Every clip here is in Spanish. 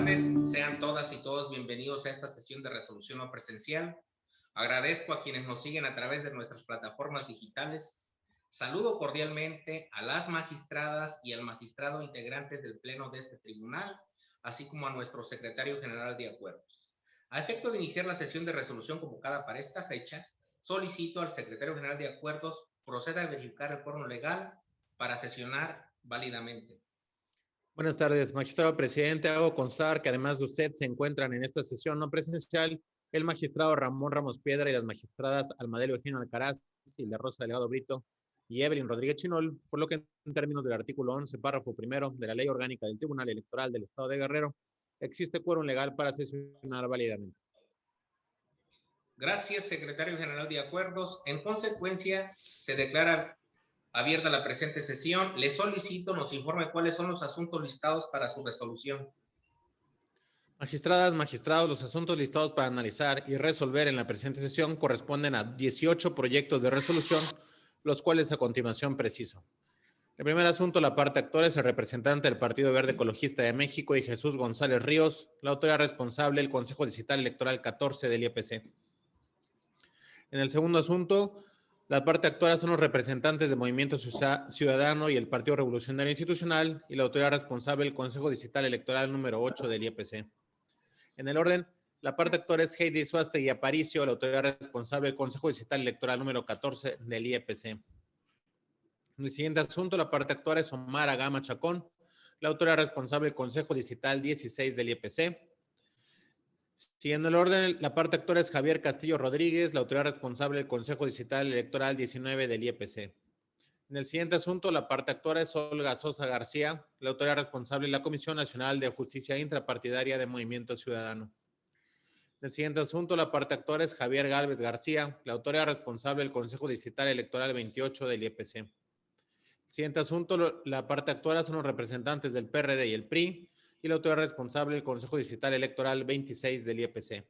tardes, sean todas y todos bienvenidos a esta sesión de resolución no presencial. Agradezco a quienes nos siguen a través de nuestras plataformas digitales. Saludo cordialmente a las magistradas y al magistrado integrantes del pleno de este tribunal, así como a nuestro secretario general de acuerdos. A efecto de iniciar la sesión de resolución convocada para esta fecha, solicito al secretario general de acuerdos proceda a verificar el quórum legal para sesionar válidamente. Buenas tardes, magistrado presidente. Hago constar que además de usted se encuentran en esta sesión no presencial el magistrado Ramón Ramos Piedra y las magistradas Almadelio Eugenio Alcaraz y la Rosa Delgado Brito y Evelyn Rodríguez Chinol, por lo que en términos del artículo 11, párrafo primero de la Ley Orgánica del Tribunal Electoral del Estado de Guerrero, existe quórum legal para sesionar válidamente. Gracias, secretario general de acuerdos. En consecuencia, se declara abierta la presente sesión. Le solicito nos informe cuáles son los asuntos listados para su resolución. Magistradas, magistrados, los asuntos listados para analizar y resolver en la presente sesión corresponden a 18 proyectos de resolución, los cuales a continuación preciso. El primer asunto, la parte actora, es el representante del Partido Verde Ecologista de México y Jesús González Ríos, la autoridad responsable, el Consejo Distrital Electoral 14 del IEPC. En el segundo asunto, la parte actora son los representantes del Movimiento Ciudadano y el Partido Revolucionario Institucional y la autoridad responsable, el Consejo Distrital Electoral número 8 del IEPC. En el orden, la parte actora es Heidi Suaste y Aparicio, la autoridad responsable, el Consejo Distrital Electoral número 14 del IEPC. En el siguiente asunto, la parte actora es Omar Agama Chacón, la autoridad responsable del Consejo Distrital 16 del IEPC. Siguiendo el orden, la parte actora es Javier Castillo Rodríguez, la autoridad responsable del Consejo Distrital Electoral 19 del IEPC. En el siguiente asunto, la parte actora es Olga Sosa García, la autoridad responsable de la Comisión Nacional de Justicia Intrapartidaria de Movimiento Ciudadano. En el siguiente asunto, la parte actora es Javier Gálvez García, la autoridad responsable del Consejo Distrital Electoral 28 del IEPC. El siguiente asunto, la parte actora son los representantes del PRD y el PRI y la autoridad responsable del Consejo Distrital Electoral 26 del IEPC.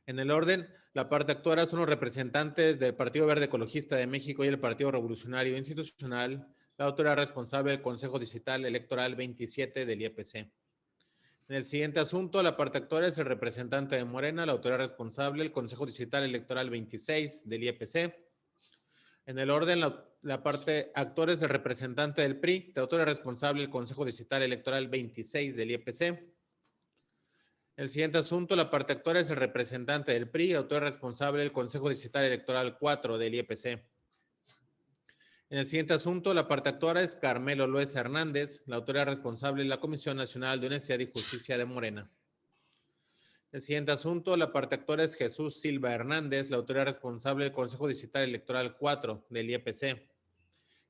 En el orden, la parte actora son los representantes del Partido Verde Ecologista de México y el Partido Revolucionario Institucional, la autoridad responsable del Consejo Distrital Electoral 27 del IEPC. En el siguiente asunto, la parte actora es el representante de Morena, la autoridad responsable del Consejo Distrital Electoral 26 del IEPC. En el orden, la parte actora es el representante del PRI, la autoridad responsable del Consejo Distrital Electoral 26 del IEPC. El siguiente asunto, la parte actora es el representante del PRI, el autor responsable del Consejo Distrital Electoral 4 del IEPC. En el siguiente asunto, la parte actora es Carmelo Luez Hernández, la autoridad responsable de la Comisión Nacional de Honestidad y Justicia de Morena. El siguiente asunto, la parte actora es Jesús Silva Hernández, la autoridad responsable del Consejo Distrital Electoral 4 del IEPC.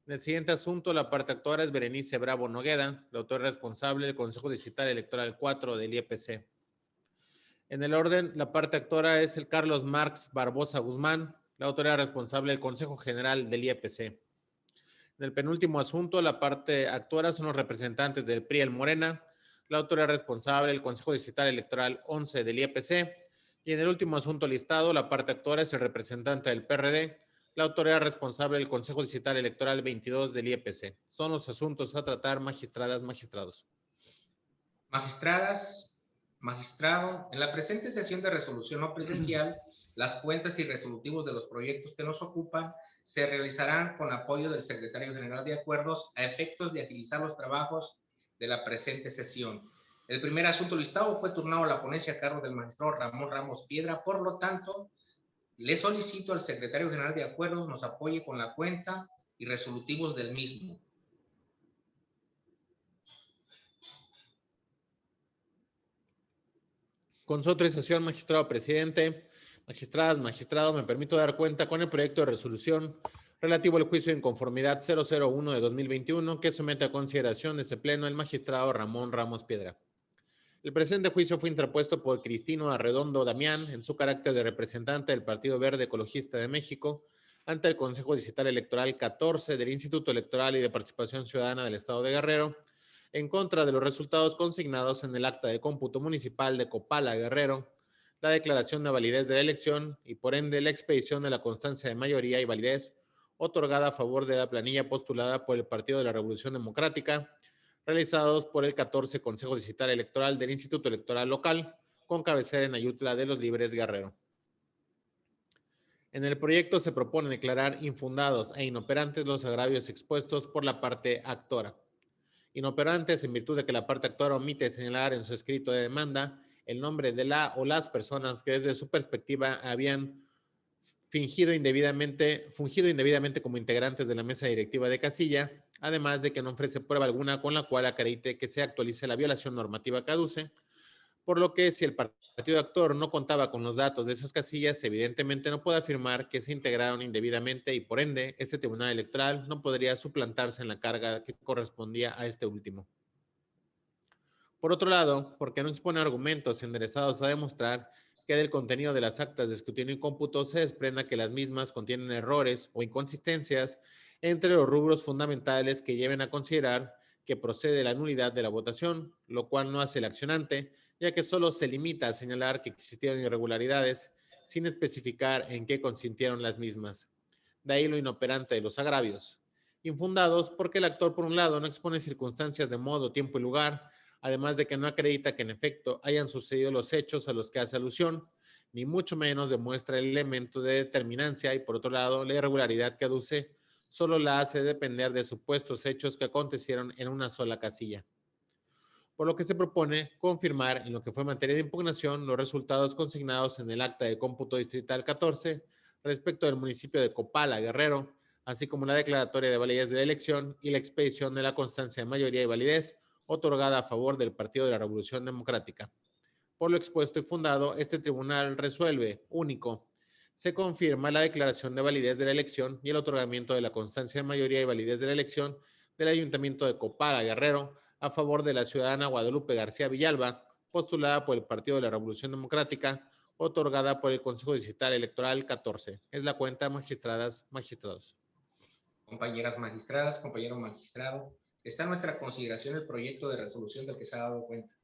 En el siguiente asunto, la parte actora es Berenice Bravo Nogueda, la autoridad responsable del Consejo Distrital Electoral 4 del IEPC. En el orden, la parte actora es el Carlos Marx Barbosa Guzmán, la autoridad responsable del Consejo General del IEPC. En el penúltimo asunto, la parte actora son los representantes del PRI, el Morena, la autoridad responsable del Consejo Distrital Electoral 11 del IEPC. Y en el último asunto listado, la parte actora es el representante del PRD, la autoridad responsable del Consejo Distrital Electoral 22 del IEPC. Son los asuntos a tratar, magistradas, magistrados. Magistradas, magistrado, en la presente sesión de resolución no presencial, las cuentas y resolutivos de los proyectos que nos ocupan se realizarán con apoyo del secretario general de acuerdos a efectos de agilizar los trabajos de la presente sesión. El primer asunto listado fue turnado a la ponencia a cargo del magistrado Ramón Ramos Piedra, por lo tanto, le solicito al secretario general de acuerdos nos apoye con la cuenta y resolutivos del mismo. Con su autorización, magistrado presidente, magistradas, magistrados, me permito dar cuenta con el proyecto de resolución relativo al juicio de inconformidad 001 de 2021 que somete a consideración de este pleno el magistrado Ramón Ramos Piedra. El presente juicio fue interpuesto por Cristino Arredondo Damián en su carácter de representante del Partido Verde Ecologista de México ante el Consejo Distrital Electoral 14 del Instituto Electoral y de Participación Ciudadana del Estado de Guerrero, en contra de los resultados consignados en el acta de cómputo municipal de Copala, Guerrero, la declaración de validez de la elección y por ende la expedición de la constancia de mayoría y validez otorgada a favor de la planilla postulada por el Partido de la Revolución Democrática, realizados por el 14 Consejo Distrital Electoral del Instituto Electoral Local, con cabecera en Ayutla de los Libres, Guerrero. En el proyecto se propone declarar infundados e inoperantes los agravios expuestos por la parte actora. Inoperantes en virtud de que la parte actora omite señalar en su escrito de demanda el nombre de la o las personas que desde su perspectiva habían fungido indebidamente como integrantes de la mesa directiva de casilla, además de que no ofrece prueba alguna con la cual acredite que se actualice la violación normativa que aduce, por lo que si el partido actor no contaba con los datos de esas casillas, evidentemente no puede afirmar que se integraron indebidamente y por ende este tribunal electoral no podría suplantarse en la carga que correspondía a este último. Por otro lado, porque no expone argumentos enderezados a demostrar que del contenido de las actas de escrutinio y cómputo se desprenda que las mismas contienen errores o inconsistencias entre los rubros fundamentales que lleven a considerar que procede la nulidad de la votación, lo cual no hace el accionante, ya que solo se limita a señalar que existieron irregularidades sin especificar en qué consintieron las mismas. De ahí lo inoperante de los agravios. Infundados porque el actor, por un lado, no expone circunstancias de modo, tiempo y lugar, además de que no acredita que en efecto hayan sucedido los hechos a los que hace alusión, ni mucho menos demuestra el elemento de determinancia y por otro lado la irregularidad que aduce solo la hace depender de supuestos hechos que acontecieron en una sola casilla. Por lo que se propone confirmar en lo que fue materia de impugnación los resultados consignados en el acta de cómputo distrital 14 respecto del municipio de Copala, Guerrero, así como la declaratoria de validez de la elección y la expedición de la constancia de mayoría y validez otorgada a favor del Partido de la Revolución Democrática. Por lo expuesto y fundado, este tribunal resuelve, único, se confirma la declaración de validez de la elección y el otorgamiento de la constancia de mayoría y validez de la elección del Ayuntamiento de Copala, Guerrero, a favor de la ciudadana Guadalupe García Villalba, postulada por el Partido de la Revolución Democrática, otorgada por el Consejo Distrital Electoral 14. Es la cuenta, magistradas, magistrados. Compañeras magistradas, compañero magistrado, está en nuestra consideración el proyecto de resolución del que se ha dado cuenta.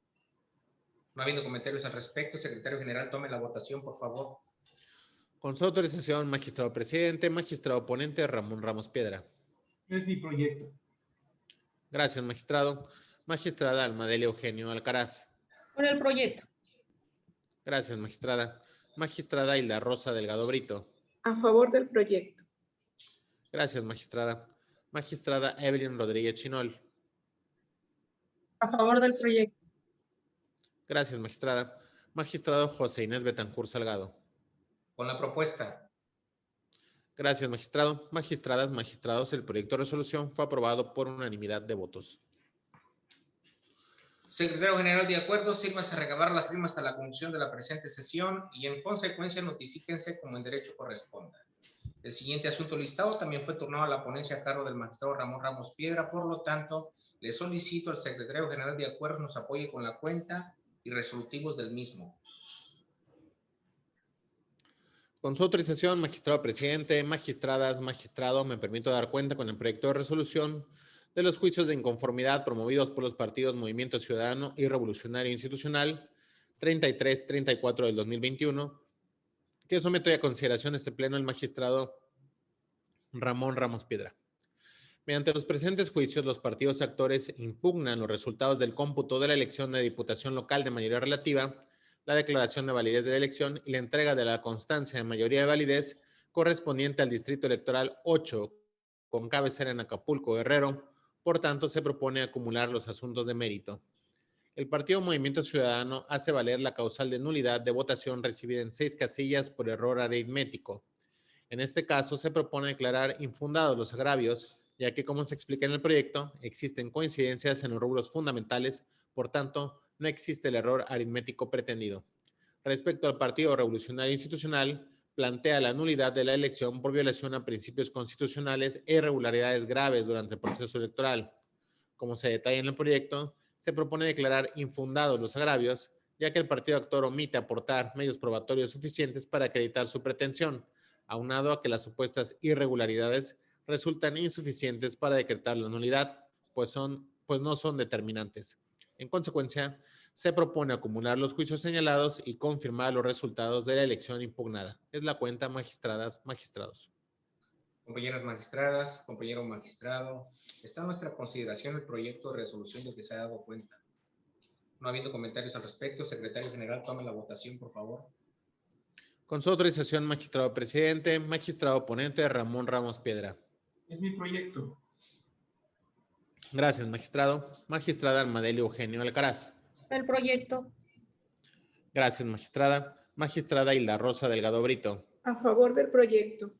No habiendo comentarios al respecto, secretario general, tome la votación, por favor. Con su autorización, magistrado presidente, magistrado ponente Ramón Ramos Piedra. Es mi proyecto. Gracias, magistrado. Magistrada Almadelia Eugenio Alcaraz. Con el proyecto. Gracias, magistrada. Magistrada Hilda Rosa Delgado Brito. A favor del proyecto. Gracias, magistrada. Magistrada Evelyn Rodríguez Chinol. A favor del proyecto. Gracias, magistrada. Magistrado José Inés Betancur Salgado. Con la propuesta. Gracias, magistrado. Magistradas, magistrados, el proyecto de resolución fue aprobado por unanimidad de votos. Secretario general, de acuerdo, sírvase a recabar las firmas a la conclusión de la presente sesión y en consecuencia notifíquense como en derecho corresponda. El siguiente asunto listado también fue turnado a la ponencia a cargo del magistrado Ramón Ramos Piedra, por lo tanto, le solicito al secretario general de acuerdo nos apoye con la cuenta y resolutivos del mismo. Con su autorización, magistrado presidente, magistradas, magistrado, me permito dar cuenta con el proyecto de resolución de los juicios de inconformidad promovidos por los partidos Movimiento Ciudadano y Revolucionario Institucional 33-34 del 2021, que someto a consideración este pleno el magistrado Ramón Ramos Piedra. Mediante los presentes juicios, los partidos actores impugnan los resultados del cómputo de la elección de diputación local de mayoría relativa, la declaración de validez de la elección y la entrega de la constancia de mayoría de validez correspondiente al distrito electoral 8, con cabecera en Acapulco, Guerrero. Por tanto, se propone acumular los asuntos de mérito. El Partido Movimiento Ciudadano hace valer la causal de nulidad de votación recibida en 6 casillas por error aritmético. En este caso, se propone declarar infundados los agravios, ya que, como se explica en el proyecto, existen coincidencias en los rubros fundamentales, por tanto, no existe el error aritmético pretendido. Respecto al Partido Revolucionario Institucional, plantea la nulidad de la elección por violación a principios constitucionales e irregularidades graves durante el proceso electoral. Como se detalla en el proyecto, se propone declarar infundados los agravios, ya que el partido actor omite aportar medios probatorios suficientes para acreditar su pretensión, aunado a que las supuestas irregularidades resultan insuficientes para decretar la nulidad, pues no son determinantes. En consecuencia, se propone acumular los juicios señalados y confirmar los resultados de la elección impugnada. Es la cuenta, magistradas, magistrados. Compañeras magistradas, compañero magistrado, está a nuestra consideración el proyecto de resolución del que se ha dado cuenta. No habiendo comentarios al respecto, secretario general, tome la votación, por favor. Con su autorización, magistrado presidente, magistrado ponente Ramón Ramos Piedra. Es mi proyecto. Gracias, magistrado. Magistrada Armadelio Eugenio Alcaraz. El proyecto. Gracias, magistrada. Magistrada Hilda Rosa Delgado Brito. A favor del proyecto.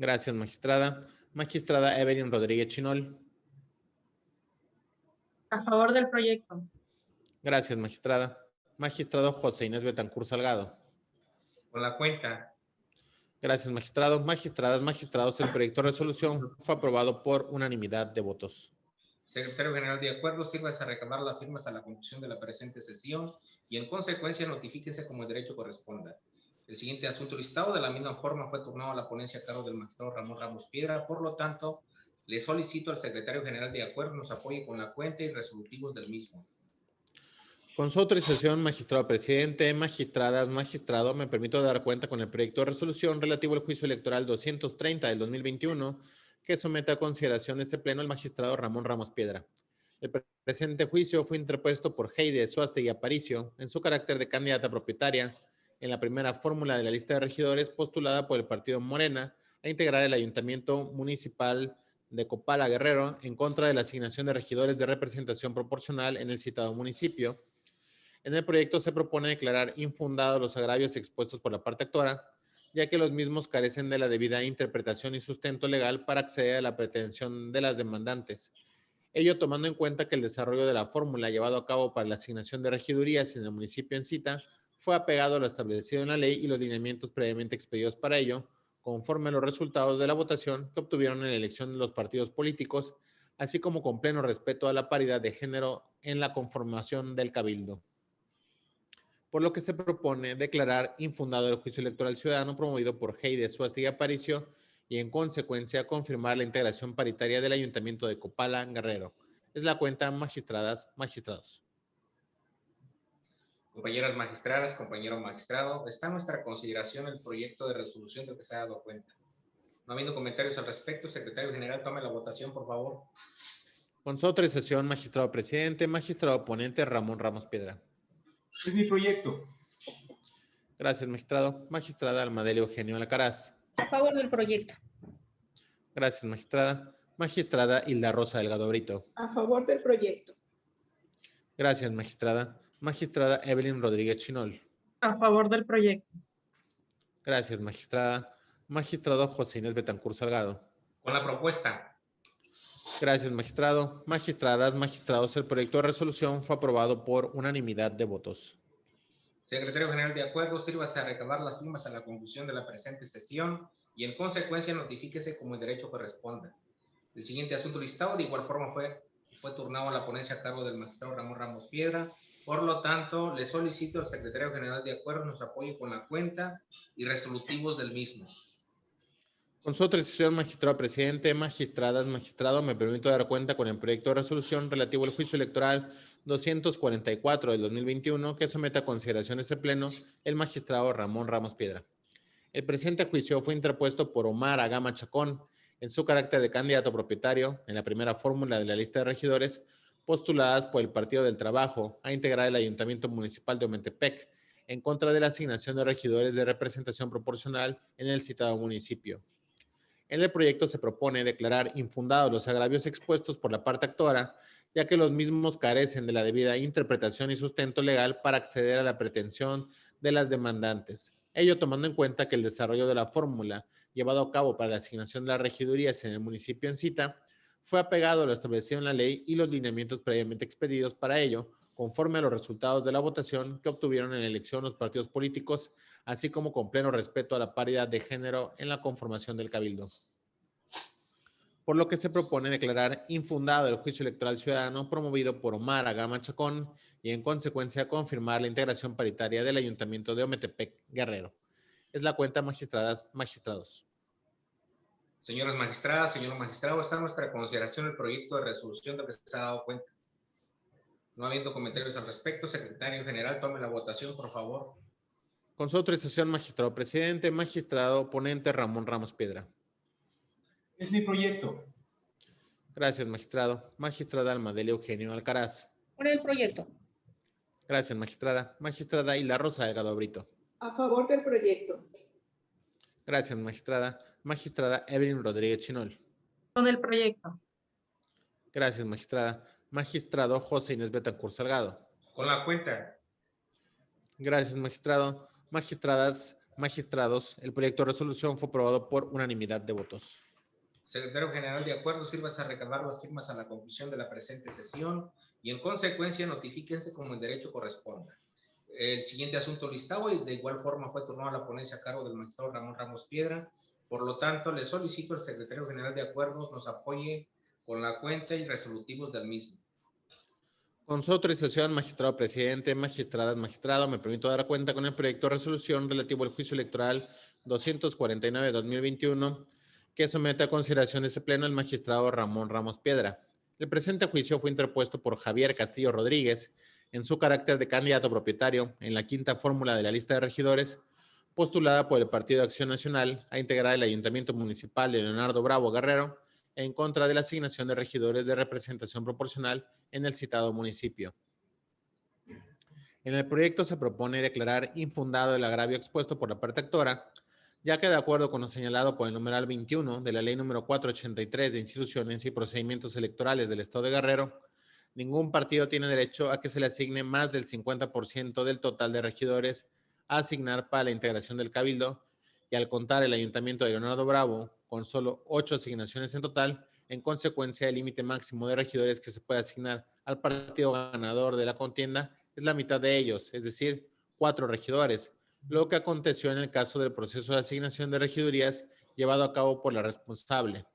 Gracias, magistrada. Magistrada Evelyn Rodríguez Chinol. A favor del proyecto. Gracias, magistrada. Magistrado José Inés Betancur Salgado. Con la cuenta. Gracias, magistrado. Magistradas, magistrados, el proyecto de resolución fue aprobado por unanimidad de votos. Secretario general, de acuerdo, sírvase a recabar las firmas a la conclusión de la presente sesión y en consecuencia notifíquese como el derecho corresponda. El siguiente asunto listado de la misma forma fue turnado a la ponencia a cargo del magistrado Ramón Ramos Piedra. Por lo tanto, le solicito al secretario general de acuerdo nos apoye con la cuenta y resolutivos del mismo. Con su autorización, magistrado presidente, magistradas, magistrado, me permito dar cuenta con el proyecto de resolución relativo al juicio electoral 230 del 2021 que somete a consideración este pleno el magistrado Ramón Ramos Piedra. El presente juicio fue interpuesto por Heide Suástegui Aparicio en su carácter de candidata propietaria en la primera fórmula de la lista de regidores postulada por el partido Morena a integrar el ayuntamiento municipal de Copala Guerrero en contra de la asignación de regidores de representación proporcional en el citado municipio. En el proyecto se propone declarar infundados los agravios expuestos por la parte actora, ya que los mismos carecen de la debida interpretación y sustento legal para acceder a la pretensión de las demandantes. Ello tomando en cuenta que el desarrollo de la fórmula llevado a cabo para la asignación de regidurías en el municipio en cita fue apegado a lo establecido en la ley y los lineamientos previamente expedidos para ello, conforme a los resultados de la votación que obtuvieron en la elección de los partidos políticos, así como con pleno respeto a la paridad de género en la conformación del cabildo. Por lo que se propone declarar infundado el juicio electoral ciudadano promovido por Heide Suástegui Aparicio y en consecuencia confirmar la integración paritaria del Ayuntamiento de Copala Guerrero. Es la cuenta, magistradas, magistrados. Compañeras magistradas, compañero magistrado, está a nuestra consideración el proyecto de resolución del que se ha dado cuenta. No habiendo comentarios al respecto, secretario general, tome la votación, por favor. Con su autorización, magistrado presidente, magistrado ponente Ramón Ramos Piedra. Es mi proyecto. Gracias, magistrado. Magistrada Armadelio Eugenio Alcaraz. A favor del proyecto. Gracias, magistrada. Magistrada Hilda Rosa Delgado Brito. A favor del proyecto. Gracias, magistrada. Magistrada Evelyn Rodríguez Chinol. A favor del proyecto. Gracias, magistrada. Magistrado José Inés Betancur Salgado. Con la propuesta. Gracias, magistrado. Magistradas, magistrados, el proyecto de resolución fue aprobado por unanimidad de votos. Secretario general, de acuerdo, sírvase a recabar las firmas a la conclusión de la presente sesión y en consecuencia notifíquese como el derecho corresponda. El siguiente asunto listado de igual forma fue turnado a la ponencia a cargo del magistrado Ramón Ramos Piedra. Por lo tanto, le solicito al secretario general de acuerdo nos apoye con la cuenta y resolutivos del mismo. Con su autorización, magistrado presidente, magistradas, magistrado, me permito dar cuenta con el proyecto de resolución relativo al juicio electoral 244 del 2021 que somete a consideración este pleno el magistrado Ramón Ramos Piedra. El presente juicio fue interpuesto por Omar Agama Chacón en su carácter de candidato propietario en la primera fórmula de la lista de regidores postuladas por el Partido del Trabajo a integrar el Ayuntamiento Municipal de Ometepec en contra de la asignación de regidores de representación proporcional en el citado municipio. En el proyecto se propone declarar infundados los agravios expuestos por la parte actora, ya que los mismos carecen de la debida interpretación y sustento legal para acceder a la pretensión de las demandantes. Ello tomando en cuenta que el desarrollo de la fórmula llevado a cabo para la asignación de las regidurías en el municipio en cita fue apegado a lo establecido en la ley y los lineamientos previamente expedidos para ello, conforme a los resultados de la votación que obtuvieron en la elección los partidos políticos, así como con pleno respeto a la paridad de género en la conformación del cabildo. Por lo que se propone declarar infundado el juicio electoral ciudadano promovido por Omar Agama Chacón y en consecuencia confirmar la integración paritaria del Ayuntamiento de Ometepec Guerrero. Es la cuenta, magistradas, magistrados. Señoras magistradas, señor magistrado, está a nuestra consideración el proyecto de resolución del que se ha dado cuenta. No habiendo comentarios al respecto, secretario general, tome la votación, por favor. Con su autorización, magistrado presidente, magistrado ponente Ramón Ramos Piedra. Es mi proyecto. Gracias, magistrado. Magistrada Almadelia Eugenio Alcaraz. Por el proyecto. Gracias, magistrada. Magistrada Hilda Rosa Delgado Brito. A favor del proyecto. Gracias, magistrada. Magistrada Evelyn Rodríguez Chinol. Con el proyecto. Gracias, magistrada. Magistrado José Inés Betancur Salgado. Con la cuenta. Gracias, magistrado. Magistradas, magistrados, el proyecto de resolución fue aprobado por unanimidad de votos. Secretario General, de acuerdo, sírvase a recabar las firmas a la conclusión de la presente sesión y en consecuencia notifíquense como el derecho corresponda. El siguiente asunto listado y de igual forma fue turnado a la ponencia a cargo del magistrado Ramón Ramos Piedra. Por lo tanto, le solicito al Secretario General de Acuerdos nos apoye con la cuenta y resolutivos del mismo. Con su autorización, magistrado presidente, magistradas, magistrado, me permito dar cuenta con el proyecto de resolución relativo al juicio electoral 249-2021 que somete a consideración ese pleno el magistrado Ramón Ramos Piedra. El presente juicio fue interpuesto por Javier Castillo Rodríguez en su carácter de candidato propietario en la quinta fórmula de la lista de regidores postulada por el Partido de Acción Nacional a integrar el Ayuntamiento Municipal de Leonardo Bravo Guerrero en contra de la asignación de regidores de representación proporcional en el citado municipio. En el proyecto se propone declarar infundado el agravio expuesto por la parte actora, ya que de acuerdo con lo señalado por el numeral 21 de la Ley número 483 de Instituciones y Procedimientos Electorales del Estado de Guerrero, ningún partido tiene derecho a que se le asigne más del 50% del total de regidores a asignar para la integración del Cabildo, y al contar el Ayuntamiento de Leonardo Bravo con solo 8 asignaciones en total, en consecuencia el límite máximo de regidores que se puede asignar al partido ganador de la contienda es la mitad de ellos, es decir, 4 regidores, lo que aconteció en el caso del proceso de asignación de regidurías llevado a cabo por la responsable,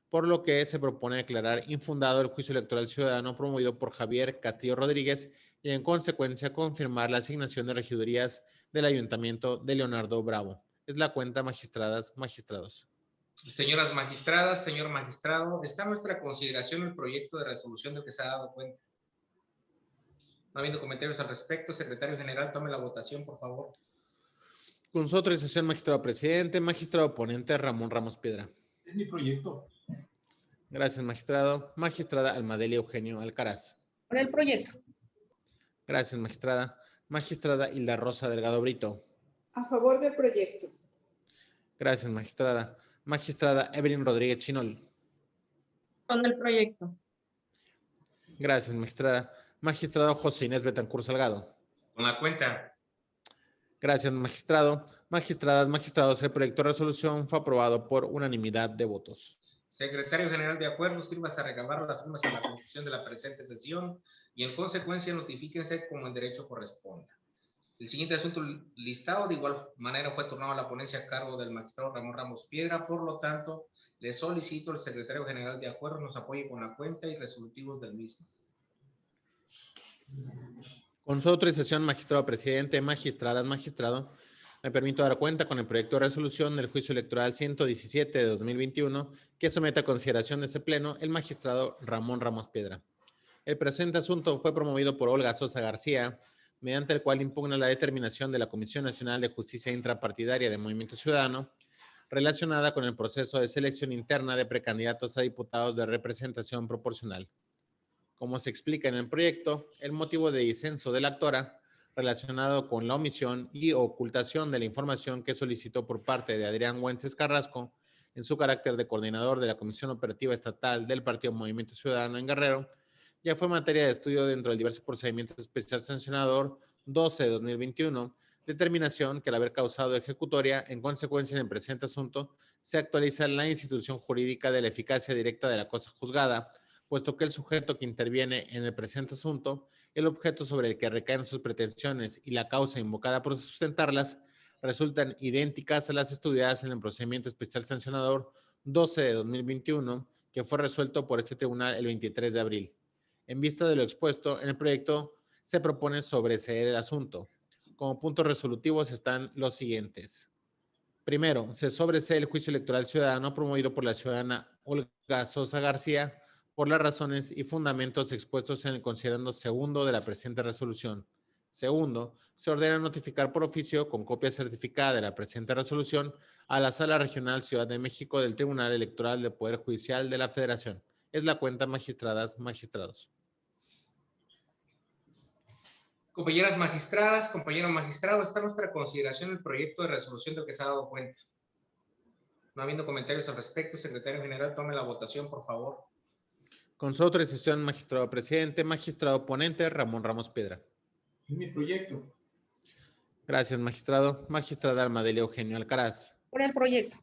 por lo que se propone declarar infundado el juicio electoral ciudadano promovido por Javier Castillo Rodríguez y en consecuencia confirmar la asignación de regidurías del Ayuntamiento de Leonardo Bravo. Es la cuenta, magistradas, magistrados. Señoras magistradas, señor magistrado, está a nuestra consideración el proyecto de resolución del que se ha dado cuenta. No habiendo comentarios al respecto, secretario general, tome la votación, por favor. Con su autorización, magistrado presidente, magistrado ponente Ramón Ramos Piedra. Es mi proyecto. Gracias, magistrado. Magistrada Almadelia Eugenio Alcaraz. Por el proyecto. Gracias, magistrada. Magistrada Hilda Rosa Delgado Brito. A favor del proyecto. Gracias, magistrada. Magistrada Evelyn Rodríguez Chinol. Con el proyecto. Gracias, magistrada. Magistrado José Inés Betancur Salgado. Con la cuenta. Gracias, magistrado. Magistradas, magistrados, el proyecto de resolución fue aprobado por unanimidad de votos. Secretario General, de acuerdo, sírvase a recabar las firmas en la conclusión de la presente sesión y en consecuencia notifíquense como el derecho corresponda. El siguiente asunto listado de igual manera fue turnado a la ponencia a cargo del magistrado Ramón Ramos Piedra, por lo tanto, le solicito al secretario general, de acuerdo, nos apoye con la cuenta y resolutivos del mismo. Con su autorización, magistrado presidente, magistradas, magistrado, me permito dar cuenta con el proyecto de resolución del juicio electoral 117 de 2021 que somete a consideración de este pleno el magistrado Ramón Ramos Piedra. El presente asunto fue promovido por Olga Sosa García, mediante el cual impugna la determinación de la Comisión Nacional de Justicia Intrapartidaria de Movimiento Ciudadano relacionada con el proceso de selección interna de precandidatos a diputados de representación proporcional. Como se explica en el proyecto, el motivo de disenso de la actora relacionado con la omisión y ocultación de la información que solicitó por parte de Adrián Güences Carrasco en su carácter de coordinador de la Comisión Operativa Estatal del Partido Movimiento Ciudadano en Guerrero, ya fue materia de estudio dentro del diverso procedimiento especial sancionador 12 de 2021, determinación que al haber causado ejecutoria, en consecuencia en el presente asunto, se actualiza la institución jurídica de la eficacia directa de la cosa juzgada, puesto que el sujeto que interviene en el presente asunto, el objeto sobre el que recaen sus pretensiones y la causa invocada por sustentarlas, resultan idénticas a las estudiadas en el procedimiento especial sancionador 12 de 2021, que fue resuelto por este tribunal el 23 de abril. En vista de lo expuesto, en el proyecto se propone sobreseer el asunto. Como puntos resolutivos están los siguientes. Primero, se sobresee el juicio electoral ciudadano promovido por la ciudadana Olga Sosa García por las razones y fundamentos expuestos en el considerando segundo de la presente resolución. Segundo, se ordena notificar por oficio con copia certificada de la presente resolución a la Sala Regional Ciudad de México del Tribunal Electoral del Poder Judicial de la Federación. Es la cuenta, magistradas, magistrados. Compañeras magistradas, compañeros magistrados, está a nuestra consideración el proyecto de resolución del que se ha dado cuenta. No habiendo comentarios al respecto, secretario general, tome la votación, por favor. Con su autorización, magistrado presidente, magistrado ponente, Ramón Ramos Piedra. Es mi proyecto. Gracias, magistrado. Magistrada Almadelia Eugenio Alcaraz. Por el proyecto.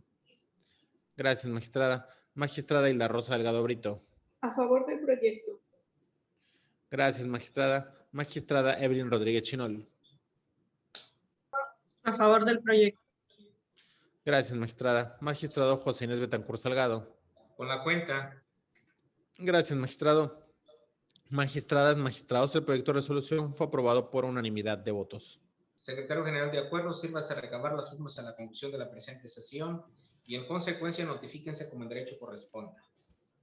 Gracias, magistrada. Magistrada Hilda Rosa Delgado Brito. A favor del proyecto. Gracias, magistrada. Magistrada Evelyn Rodríguez Chinol. A favor del proyecto. Gracias, magistrada. Magistrado José Inés Betancur Salgado. Con la cuenta. Gracias, magistrado. Magistradas, magistrados, el proyecto de resolución fue aprobado por unanimidad de votos. Secretario general, de acuerdo, sírvase a recabar las firmas a la conclusión de la presente sesión y en consecuencia notifíquense como en derecho corresponda.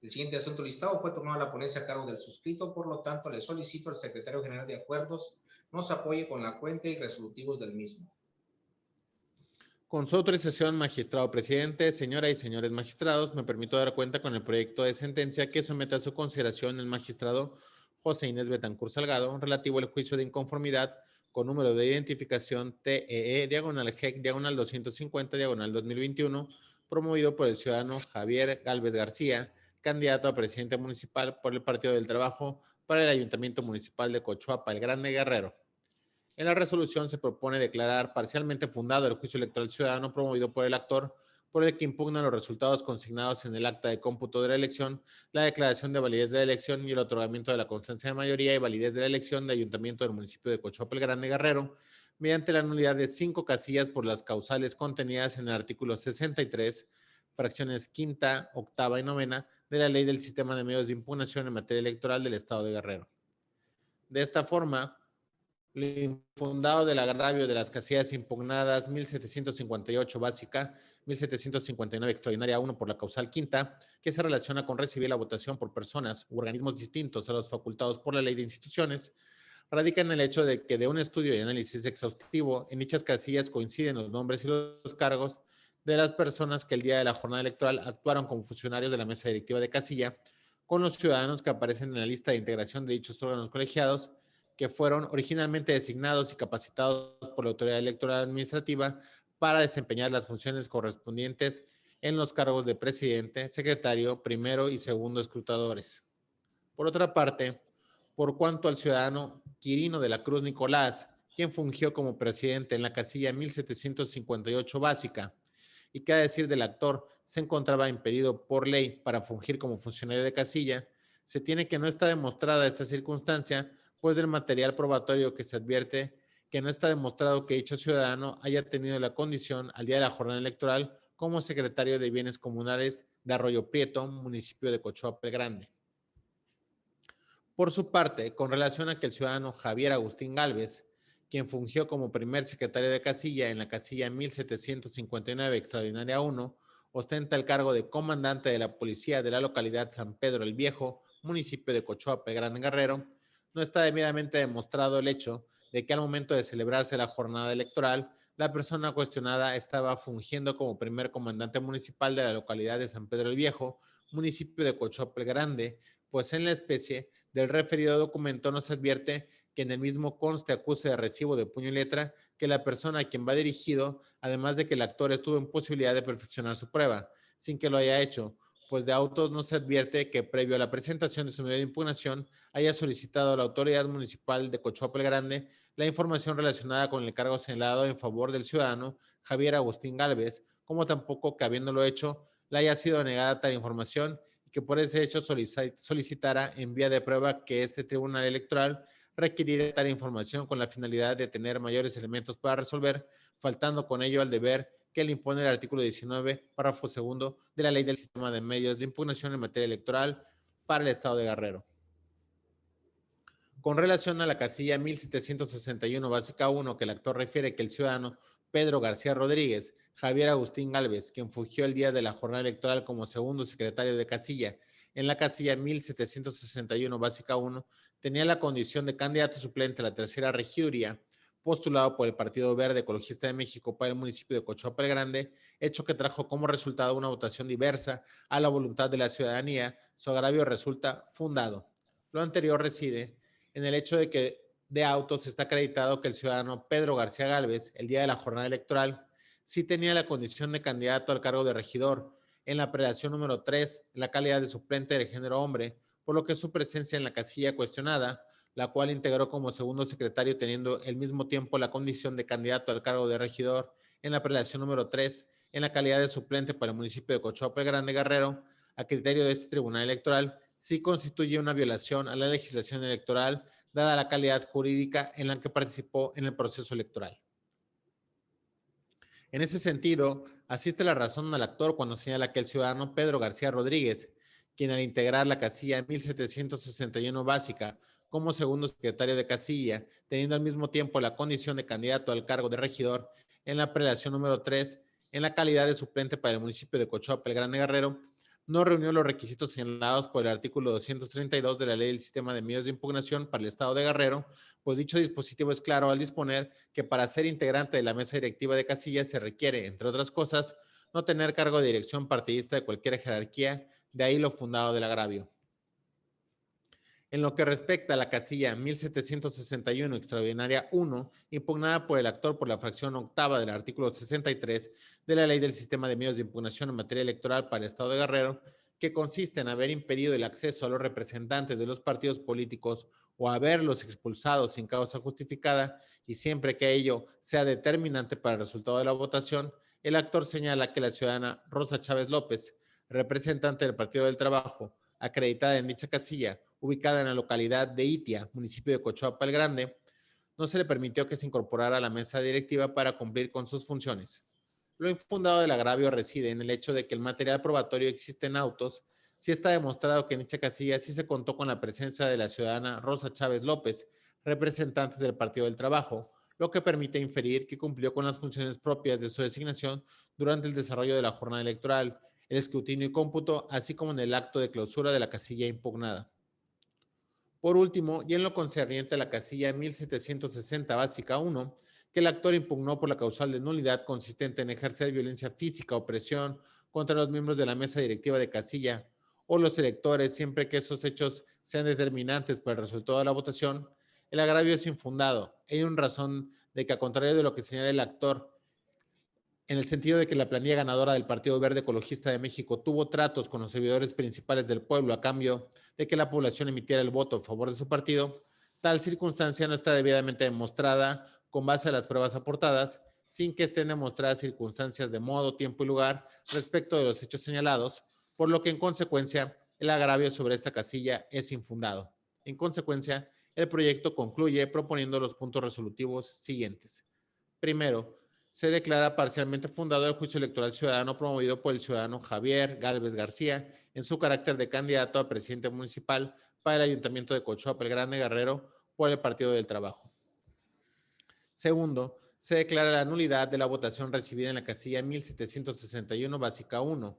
El siguiente asunto listado fue tomado a la ponencia a cargo del suscrito, por lo tanto le solicito al secretario general de acuerdos nos apoye con la cuenta y resolutivos del mismo. Con su autorización, magistrado presidente, señoras y señores magistrados, me permito dar cuenta con el proyecto de sentencia que somete a su consideración el magistrado José Inés Betancur Salgado, relativo al juicio de inconformidad con número de identificación TEE, /GEC, /250, /2021, promovido por el ciudadano Javier Gálvez García, candidato a presidente municipal por el Partido del Trabajo para el Ayuntamiento Municipal de Cochuapa, el Grande Guerrero. En la resolución se propone declarar parcialmente fundado el juicio electoral ciudadano promovido por el actor, por el que impugnan los resultados consignados en el acta de cómputo de la elección, la declaración de validez de la elección y el otorgamiento de la constancia de mayoría y validez de la elección de ayuntamiento del municipio de Cochuapa, el Grande Guerrero, mediante la nulidad de 5 casillas por las causales contenidas en el artículo 63, fracciones quinta, octava y novena de la Ley del Sistema de Medios de Impugnación en materia electoral del Estado de Guerrero. De esta forma, lo infundado del agravio de las casillas impugnadas 1758 básica, 1759 extraordinaria 1 por la causal quinta, que se relaciona con recibir la votación por personas u organismos distintos a los facultados por la ley de instituciones, radica en el hecho de que de un estudio y análisis exhaustivo en dichas casillas coinciden los nombres y los cargos de las personas que el día de la jornada electoral actuaron como funcionarios de la mesa directiva de casilla con los ciudadanos que aparecen en la lista de integración de dichos órganos colegiados que fueron originalmente designados y capacitados por la Autoridad Electoral Administrativa para desempeñar las funciones correspondientes en los cargos de presidente, secretario, primero y segundo escrutadores. Por otra parte, por cuanto al ciudadano Quirino de la Cruz Nicolás, quien fungió como presidente en la casilla 1758 básica, y que a decir del actor se encontraba impedido por ley para fungir como funcionario de casilla, se tiene que no está demostrada esta circunstancia, pues del material probatorio que se advierte que no está demostrado que dicho ciudadano haya tenido la condición al día de la jornada electoral como secretario de Bienes Comunales de Arroyo Prieto, municipio de Cochuapa el Grande. Por su parte, con relación a que el ciudadano Javier Agustín Gálvez, quien fungió como primer secretario de casilla en la casilla 1759 extraordinaria 1, ostenta el cargo de comandante de la policía de la localidad San Pedro el Viejo, municipio de Cochuapa el Grande Guerrero, no está debidamente demostrado el hecho de que al momento de celebrarse la jornada electoral, la persona cuestionada estaba fungiendo como primer comandante municipal de la localidad de San Pedro el Viejo, municipio de Cochuapa el Grande, pues en la especie del referido documento no se advierte que en el mismo conste acuse de recibo de puño y letra que la persona a quien va dirigido, además de que el actor estuvo en posibilidad de perfeccionar su prueba, sin que lo haya hecho, pues de autos no se advierte que previo a la presentación de su medio de impugnación haya solicitado a la autoridad municipal de Cochuapa el Grande la información relacionada con el cargo señalado en favor del ciudadano Javier Agustín Gálvez, como tampoco que habiéndolo hecho le haya sido negada tal información y que por ese hecho solicitara en vía de prueba que este tribunal electoral requiriera tal información con la finalidad de tener mayores elementos para resolver, faltando con ello al deber que le impone el artículo 19, párrafo segundo de la Ley del Sistema de Medios de Impugnación en materia electoral para el Estado de Guerrero. Con relación a la casilla 1761, básica 1, que el actor refiere que el ciudadano Pedro García Rodríguez, Javier Agustín Gálvez, quien fungió el día de la jornada electoral como segundo secretario de casilla en la casilla 1761, básica 1, tenía la condición de candidato suplente a la tercera regiduría, postulado por el Partido Verde Ecologista de México para el municipio de Cochuapa el Grande, hecho que trajo como resultado una votación diversa a la voluntad de la ciudadanía. Su agravio resulta fundado. Lo anterior reside en el hecho de que de autos está acreditado que el ciudadano Pedro García Gálvez, el día de la jornada electoral, sí tenía la condición de candidato al cargo de regidor en la prelación número 3, en la calidad de suplente del género hombre, por lo que su presencia en la casilla cuestionada, la cual integró como segundo secretario teniendo al mismo tiempo la condición de candidato al cargo de regidor en la prelación número 3, en la calidad de suplente para el municipio de Cochuapa el Grande Guerrero, a criterio de este tribunal electoral, sí constituye una violación a la legislación electoral, dada la calidad jurídica en la que participó en el proceso electoral. En ese sentido, asiste la razón al actor cuando señala que el ciudadano Pedro García Rodríguez, quien al integrar la casilla 1761 básica como segundo secretario de casilla, teniendo al mismo tiempo la condición de candidato al cargo de regidor en la prelación número 3, en la calidad de suplente para el municipio de Cochuapa el Grande Guerrero, no reunió los requisitos señalados por el artículo 232 de la Ley del Sistema de Medios de Impugnación para el Estado de Guerrero, pues dicho dispositivo es claro al disponer que para ser integrante de la mesa directiva de casilla se requiere, entre otras cosas, no tener cargo de dirección partidista de cualquier jerarquía, de ahí lo fundado del agravio. En lo que respecta a la casilla 1761 extraordinaria 1, impugnada por el actor por la fracción octava del artículo 63 de la Ley del Sistema de Medios de Impugnación en materia electoral para el Estado de Guerrero, que consiste en haber impedido el acceso a los representantes de los partidos políticos o haberlos expulsado sin causa justificada y siempre que ello sea determinante para el resultado de la votación, el actor señala que la ciudadana Rosa Chávez López, representante del Partido del Trabajo, acreditada en dicha casilla, ubicada en la localidad de Itia, municipio de Cochuapa el Grande, no se le permitió que se incorporara a la mesa directiva para cumplir con sus funciones. Lo infundado del agravio reside en el hecho de que el material probatorio existe en autos, si está demostrado que en dicha casilla sí se contó con la presencia de la ciudadana Rosa Chávez López, representantes del Partido del Trabajo, lo que permite inferir que cumplió con las funciones propias de su designación durante el desarrollo de la jornada electoral, el escrutinio y cómputo, así como en el acto de clausura de la casilla impugnada. Por último, y en lo concerniente a la casilla 1760 básica 1, que el actor impugnó por la causal de nulidad consistente en ejercer violencia física o presión contra los miembros de la mesa directiva de casilla o los electores, siempre que esos hechos sean determinantes para el resultado de la votación, el agravio es infundado. Hay una razón de que, a contrario de lo que señala el actor, en el sentido de que la planilla ganadora del Partido Verde Ecologista de México tuvo tratos con los servidores principales del pueblo a cambio de que la población emitiera el voto a favor de su partido, tal circunstancia no está debidamente demostrada con base a las pruebas aportadas, sin que estén demostradas circunstancias de modo, tiempo y lugar respecto de los hechos señalados, por lo que en consecuencia el agravio sobre esta casilla es infundado. En consecuencia, el proyecto concluye proponiendo los puntos resolutivos siguientes. Primero, se declara parcialmente fundado el juicio electoral ciudadano promovido por el ciudadano Javier Gálvez García en su carácter de candidato a presidente municipal para el Ayuntamiento de Cochuapa el Grande Guerrero por el Partido del Trabajo. Segundo, se declara la nulidad de la votación recibida en la casilla 1761 básica 1.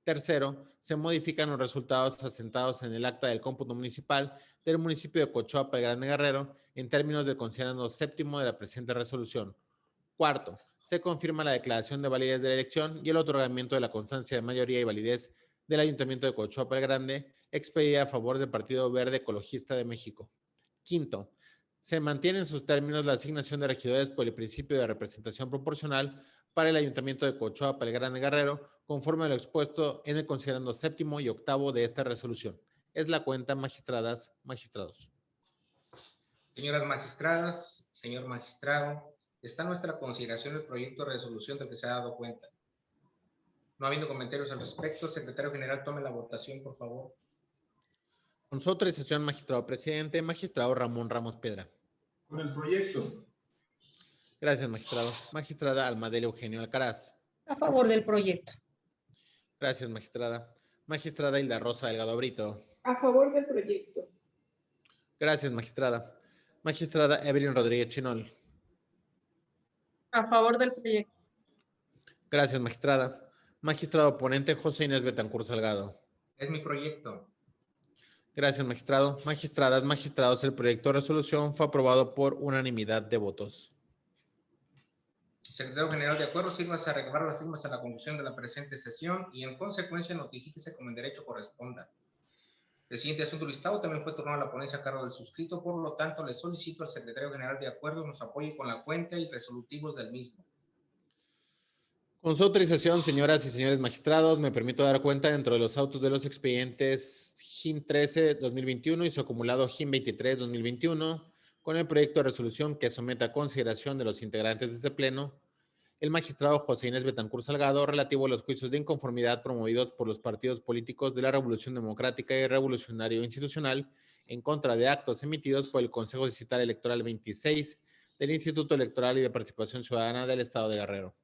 Tercero, se modifican los resultados asentados en el acta del cómputo municipal del municipio de Cochuapa el Grande Guerrero en términos del considerando séptimo de la presente resolución. Cuarto, se confirma la declaración de validez de la elección y el otorgamiento de la constancia de mayoría y validez del Ayuntamiento de Cochuapa el Grande, expedida a favor del Partido Verde Ecologista de México. Quinto, se mantiene en sus términos la asignación de regidores por el principio de representación proporcional para el Ayuntamiento de Cochuapa el Grande Guerrero, conforme a lo expuesto en el considerando séptimo y octavo de esta resolución. Es la cuenta, magistradas, magistrados. Señoras magistradas, señor magistrado, está en nuestra consideración el proyecto de resolución del que se ha dado cuenta. No habiendo comentarios al respecto, secretario general, tome la votación, por favor. Con su autorización, magistrado presidente, magistrado Ramón Ramos Piedra. Con el proyecto. Gracias, magistrado. Magistrada Almadel Eugenio Alcaraz. A favor del proyecto. Gracias, magistrada. Magistrada Hilda Rosa Delgado Brito. A favor del proyecto. Gracias, magistrada. Magistrada Evelyn Rodríguez Chinol. A favor del proyecto. Gracias, magistrada. Magistrado ponente José Inés Betancur Salgado. Es mi proyecto. Gracias, magistrado. Magistradas, magistrados, el proyecto de resolución fue aprobado por unanimidad de votos. Secretario General, de acuerdo, sírvase a recabar las firmas a la conclusión de la presente sesión y en consecuencia notifíquese como en derecho corresponda. El siguiente asunto listado también fue turnado a la ponencia a cargo del suscrito, por lo tanto le solicito al Secretario General de acuerdo nos apoye con la cuenta y resolutivos del mismo. Con su autorización, señoras y señores magistrados, me permito dar cuenta dentro de los autos de los expedientes GIN 13-2021 y su acumulado GIN 23-2021 con el proyecto de resolución que somete a consideración de los integrantes de este pleno el magistrado José Inés Betancur Salgado relativo a los juicios de inconformidad promovidos por los partidos políticos de la Revolución Democrática y Revolucionario Institucional en contra de actos emitidos por el Consejo Distrital Electoral 26 del Instituto Electoral y de Participación Ciudadana del Estado de Guerrero.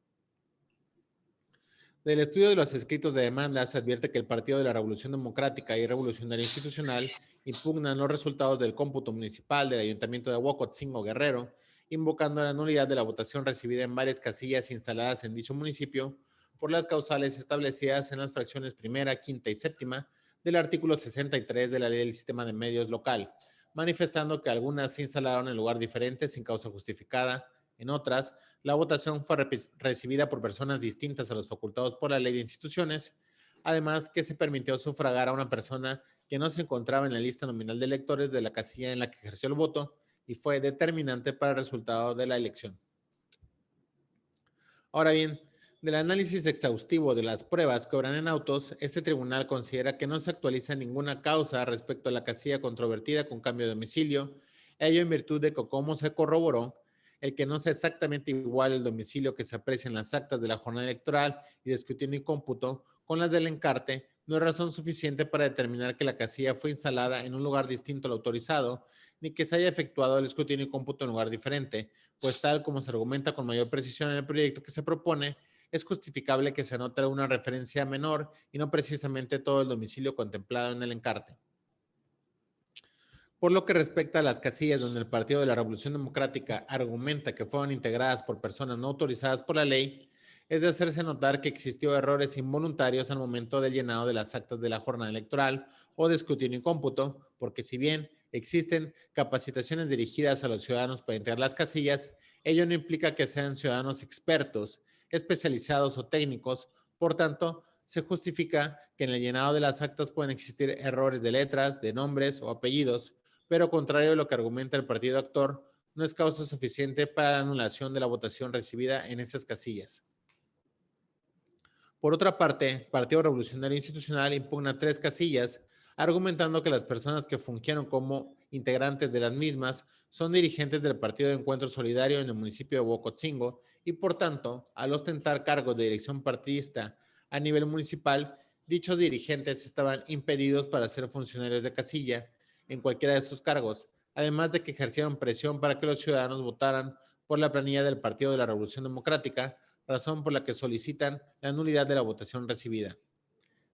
Del estudio de los escritos de demanda se advierte que el Partido de la Revolución Democrática y Revolucionaria Institucional impugnan los resultados del cómputo municipal del Ayuntamiento de Huacotzingo, Guerrero, invocando la nulidad de la votación recibida en varias casillas instaladas en dicho municipio por las causales establecidas en las fracciones primera, quinta y séptima del artículo 63 de la Ley del Sistema de Medios Local, manifestando que algunas se instalaron en lugar diferente sin causa justificada. En otras, la votación fue recibida por personas distintas a los facultados por la Ley de Instituciones, además que se permitió sufragar a una persona que no se encontraba en la lista nominal de electores de la casilla en la que ejerció el voto y fue determinante para el resultado de la elección. Ahora bien, del análisis exhaustivo de las pruebas que obran en autos, este tribunal considera que no se actualiza ninguna causa respecto a la casilla controvertida con cambio de domicilio, ello en virtud de que, como se corroboró, el que no sea exactamente igual el domicilio que se aprecia en las actas de la jornada electoral y de escrutinio y cómputo con las del encarte no es razón suficiente para determinar que la casilla fue instalada en un lugar distinto al autorizado, ni que se haya efectuado el escrutinio y cómputo en lugar diferente, pues tal como se argumenta con mayor precisión en el proyecto que se propone, es justificable que se anote una referencia menor y no precisamente todo el domicilio contemplado en el encarte. Por lo que respecta a las casillas donde el Partido de la Revolución Democrática argumenta que fueron integradas por personas no autorizadas por la ley, es de hacerse notar que existió errores involuntarios al momento del llenado de las actas de la jornada electoral o de escrutinio y cómputo, porque si bien existen capacitaciones dirigidas a los ciudadanos para integrar las casillas, ello no implica que sean ciudadanos expertos, especializados o técnicos, por tanto, se justifica que en el llenado de las actas pueden existir errores de letras, de nombres o apellidos, pero contrario a lo que argumenta el partido actor, no es causa suficiente para la anulación de la votación recibida en esas casillas. Por otra parte, el Partido Revolucionario Institucional impugna 3 casillas, argumentando que las personas que fungieron como integrantes de las mismas son dirigentes del Partido de Encuentro Solidario en el municipio de Huacotzingo y, por tanto, al ostentar cargos de dirección partidista a nivel municipal, dichos dirigentes estaban impedidos para ser funcionarios de casilla en cualquiera de sus cargos, además de que ejercieron presión para que los ciudadanos votaran por la planilla del Partido de la Revolución Democrática, razón por la que solicitan la nulidad de la votación recibida.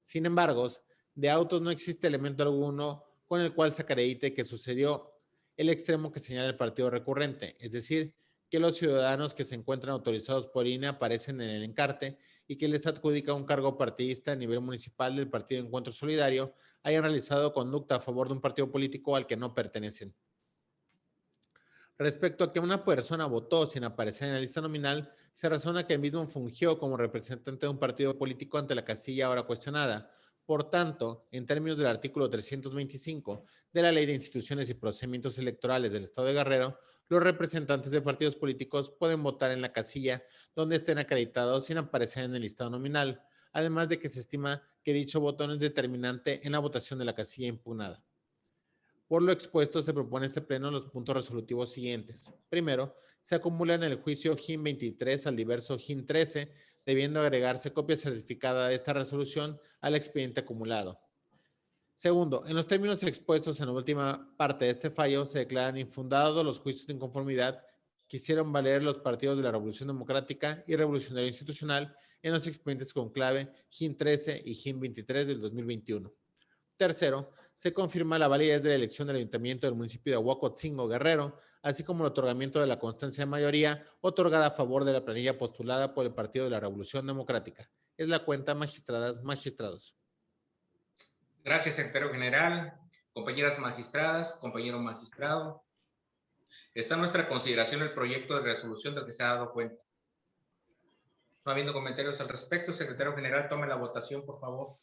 Sin embargo, de autos no existe elemento alguno con el cual se acredite que sucedió el extremo que señala el partido recurrente, es decir, que los ciudadanos que se encuentran autorizados por INE aparecen en el encarte y que les adjudica un cargo partidista a nivel municipal del Partido de Encuentro Solidario hayan realizado conducta a favor de un partido político al que no pertenecen. Respecto a que una persona votó sin aparecer en la lista nominal, se razona que el mismo fungió como representante de un partido político ante la casilla ahora cuestionada. Por tanto, en términos del artículo 325 de la Ley de Instituciones y Procedimientos Electorales del Estado de Guerrero, los representantes de partidos políticos pueden votar en la casilla donde estén acreditados sin aparecer en el listado nominal, además de que se estima que dicho voto no es determinante en la votación de la casilla impugnada. Por lo expuesto, se propone este pleno los puntos resolutivos siguientes. Primero, se acumula en el juicio GIN 23 al diverso GIN 13, debiendo agregarse copia certificada de esta resolución al expediente acumulado. Segundo, en los términos expuestos en la última parte de este fallo, se declaran infundados los juicios de inconformidad que hicieron valer los partidos de la Revolución Democrática y Revolucionario Institucional en los expedientes con clave GIN 13 y GIN 23 del 2021. Tercero, se confirma la validez de la elección del Ayuntamiento del municipio de Huacotzingo, Guerrero, así como el otorgamiento de la constancia de mayoría otorgada a favor de la planilla postulada por el Partido de la Revolución Democrática. Es la cuenta, magistradas, magistrados. Gracias, secretario general. Compañeras magistradas, compañero magistrado. Está en nuestra consideración el proyecto de resolución del que se ha dado cuenta. No habiendo comentarios al respecto, secretario general, tome la votación, por favor.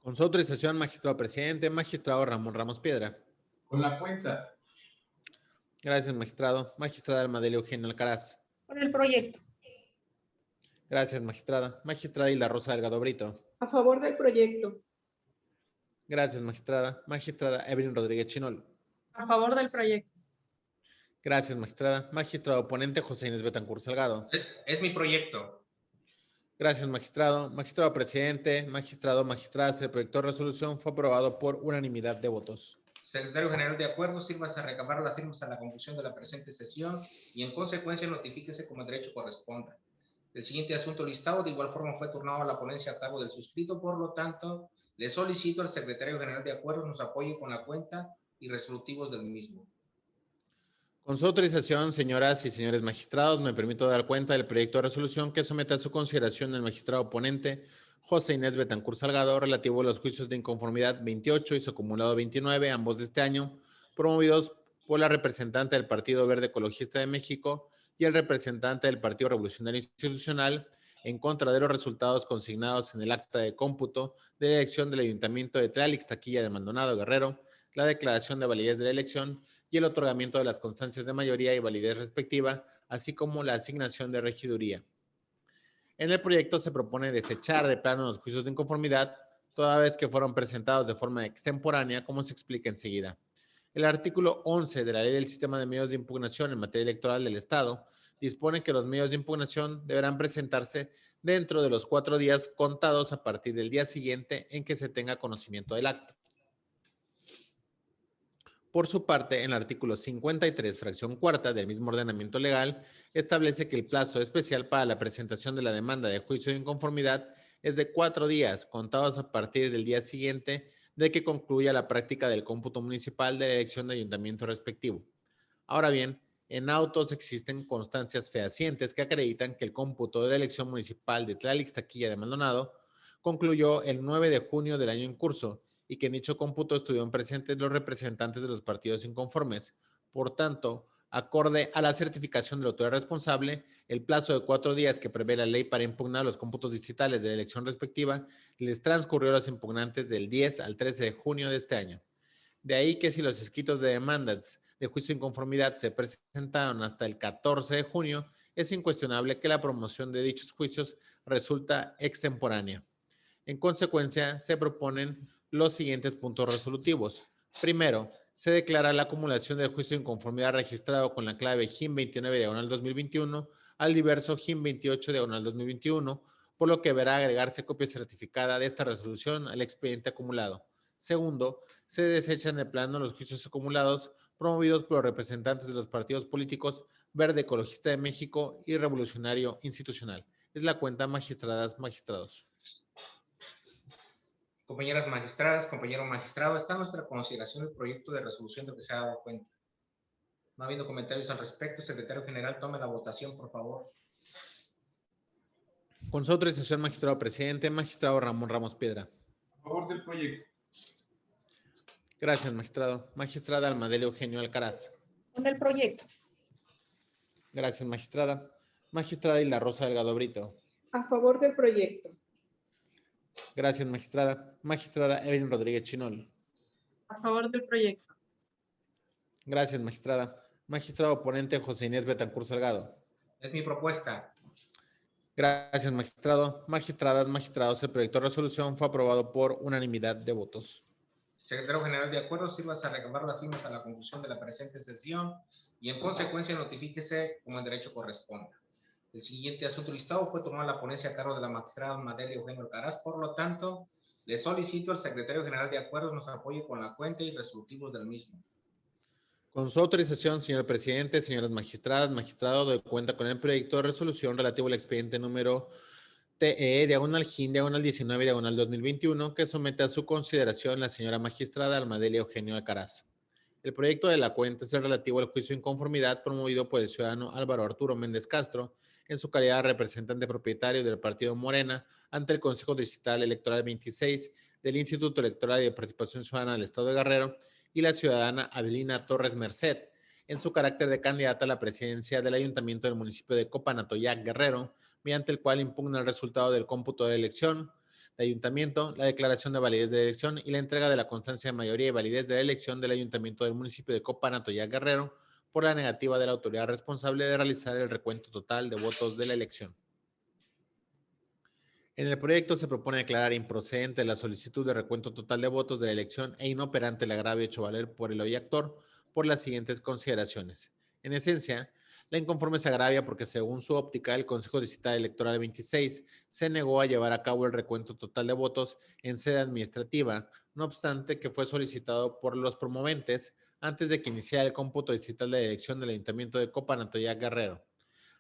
Con su autorización, magistrado presidente, magistrado Ramón Ramos Piedra. Con la cuenta. Gracias, magistrado. Magistrada Almadelia Eugenia Alcaraz. Con el proyecto. Gracias, magistrada. Magistrada Hilda Rosa Delgado Brito. A favor del proyecto. Gracias, magistrada. Magistrada Evelyn Rodríguez Chinol. A favor del proyecto. Gracias, magistrada. Magistrado oponente José Inés Betancur Salgado. Es mi proyecto. Gracias, magistrado. Magistrado presidente, magistrado, magistradas, el proyecto de resolución fue aprobado por unanimidad de votos. Secretario general, de acuerdo, sírvase a recabar las firmas a la conclusión de la presente sesión y en consecuencia notifíquese como el derecho corresponda. El siguiente asunto listado de igual forma fue turnado a la ponencia a cargo del suscrito, por lo tanto, le solicito al secretario general de acuerdos nos apoye con la cuenta y resolutivos del mismo. Con su autorización, señoras y señores magistrados, me permito dar cuenta del proyecto de resolución que somete a su consideración el magistrado oponente José Inés Betancur Salgado relativo a los juicios de inconformidad 28 y su acumulado 29, ambos de este año, promovidos por la representante del Partido Verde Ecologista de México y el representante del Partido Revolucionario Institucional en contra de los resultados consignados en el acta de cómputo de la elección del Ayuntamiento de Tlalix-Taquilla de Maldonado Guerrero, la declaración de validez de la elección y el otorgamiento de las constancias de mayoría y validez respectiva, así como la asignación de regiduría. En el proyecto se propone desechar de plano los juicios de inconformidad, toda vez que fueron presentados de forma extemporánea, como se explica enseguida. El artículo 11 de la Ley del Sistema de Medios de Impugnación en materia electoral del Estado dispone que los medios de impugnación deberán presentarse dentro de los 4 días contados a partir del día siguiente en que se tenga conocimiento del acta. Por su parte, en el artículo 53, fracción cuarta del mismo ordenamiento legal, establece que el plazo especial para la presentación de la demanda de juicio de inconformidad es de 4 días, contados a partir del día siguiente de que concluya la práctica del cómputo municipal de la elección de ayuntamiento respectivo. Ahora bien, en autos existen constancias fehacientes que acreditan que el cómputo de la elección municipal de Tlalix-Taquilla de Maldonado concluyó el 9 de junio del año en curso, y que en dicho cómputo estuvieron presentes los representantes de los partidos inconformes. Por tanto, acorde a la certificación de la autoridad responsable, el plazo de 4 días que prevé la ley para impugnar los cómputos distritales de la elección respectiva les transcurrió a los impugnantes del 10 al 13 de junio de este año. De ahí que si los escritos de demandas de juicio de inconformidad se presentaron hasta el 14 de junio, es incuestionable que la promoción de dichos juicios resulta extemporánea. En consecuencia, se proponen los siguientes puntos resolutivos. Primero, se declara la acumulación del juicio de inconformidad registrado con la clave GIM 29/2021 al diverso GIM 28/2021, por lo que deberá agregarse copia certificada de esta resolución al expediente acumulado. Segundo, se desechan de plano los juicios acumulados promovidos por los representantes de los partidos políticos Verde Ecologista de México y Revolucionario Institucional. Es la cuenta, magistradas, magistrados. Compañeras magistradas, compañero magistrado, está en nuestra consideración el proyecto de resolución del que se ha dado cuenta. No habiendo comentarios al respecto, secretario general, tome la votación, por favor. Con su autorización, magistrado presidente, magistrado Ramón Ramos Piedra. A favor del proyecto. Gracias, magistrado. Magistrada Almadelia Eugenia Alcaraz. Con el proyecto. Gracias, magistrada. Magistrada Hilda Rosa Delgado Brito. A favor del proyecto. Gracias, magistrada. Magistrada Evelyn Rodríguez Chinol. A favor del proyecto. Gracias, magistrada. Magistrado oponente José Inés Betancur Salgado. Es mi propuesta. Gracias, magistrado. Magistradas, magistrados, el proyecto de resolución fue aprobado por unanimidad de votos. Secretario general, de acuerdo, sírvase a recabar las firmas a la conclusión de la presente sesión y en consecuencia notifíquese como el derecho corresponda. El siguiente asunto listado fue tomar la ponencia a cargo de la magistrada Almadelia Eugenia Alcaraz, por lo tanto, le solicito al secretario general de acuerdos nos apoye con la cuenta y resolutivos del mismo. Con su autorización, señor presidente, señoras magistradas, magistrado, doy cuenta con el proyecto de resolución relativo al expediente número TE/GIN/19/2021 que somete a su consideración la señora magistrada Almadelia Eugenia Alcaraz. El proyecto de la cuenta es el relativo al juicio de inconformidad promovido por el ciudadano Álvaro Arturo Méndez Castro en su calidad de representante propietario del partido Morena ante el Consejo Distrital Electoral 26 del Instituto Electoral y de Participación Ciudadana del Estado de Guerrero y la ciudadana Adelina Torres Merced, en su carácter de candidata a la presidencia del Ayuntamiento del municipio de Copanatoyac, Guerrero, mediante el cual impugna el resultado del cómputo de la elección de ayuntamiento, la declaración de validez de la elección y la entrega de la constancia de mayoría y validez de la elección del ayuntamiento del municipio de Copanatoyac, Guerrero, por la negativa de la autoridad responsable de realizar el recuento total de votos de la elección. En el proyecto se propone declarar improcedente la solicitud de recuento total de votos de la elección e inoperante el agravio hecho valer por el hoy actor por las siguientes consideraciones. En esencia, la inconforme se agravia porque, según su óptica, el Consejo Distrital Electoral 26 se negó a llevar a cabo el recuento total de votos en sede administrativa, no obstante que fue solicitado por los promoventes antes de que iniciara el cómputo distrital de la elección del Ayuntamiento de Copanatoyac, Guerrero.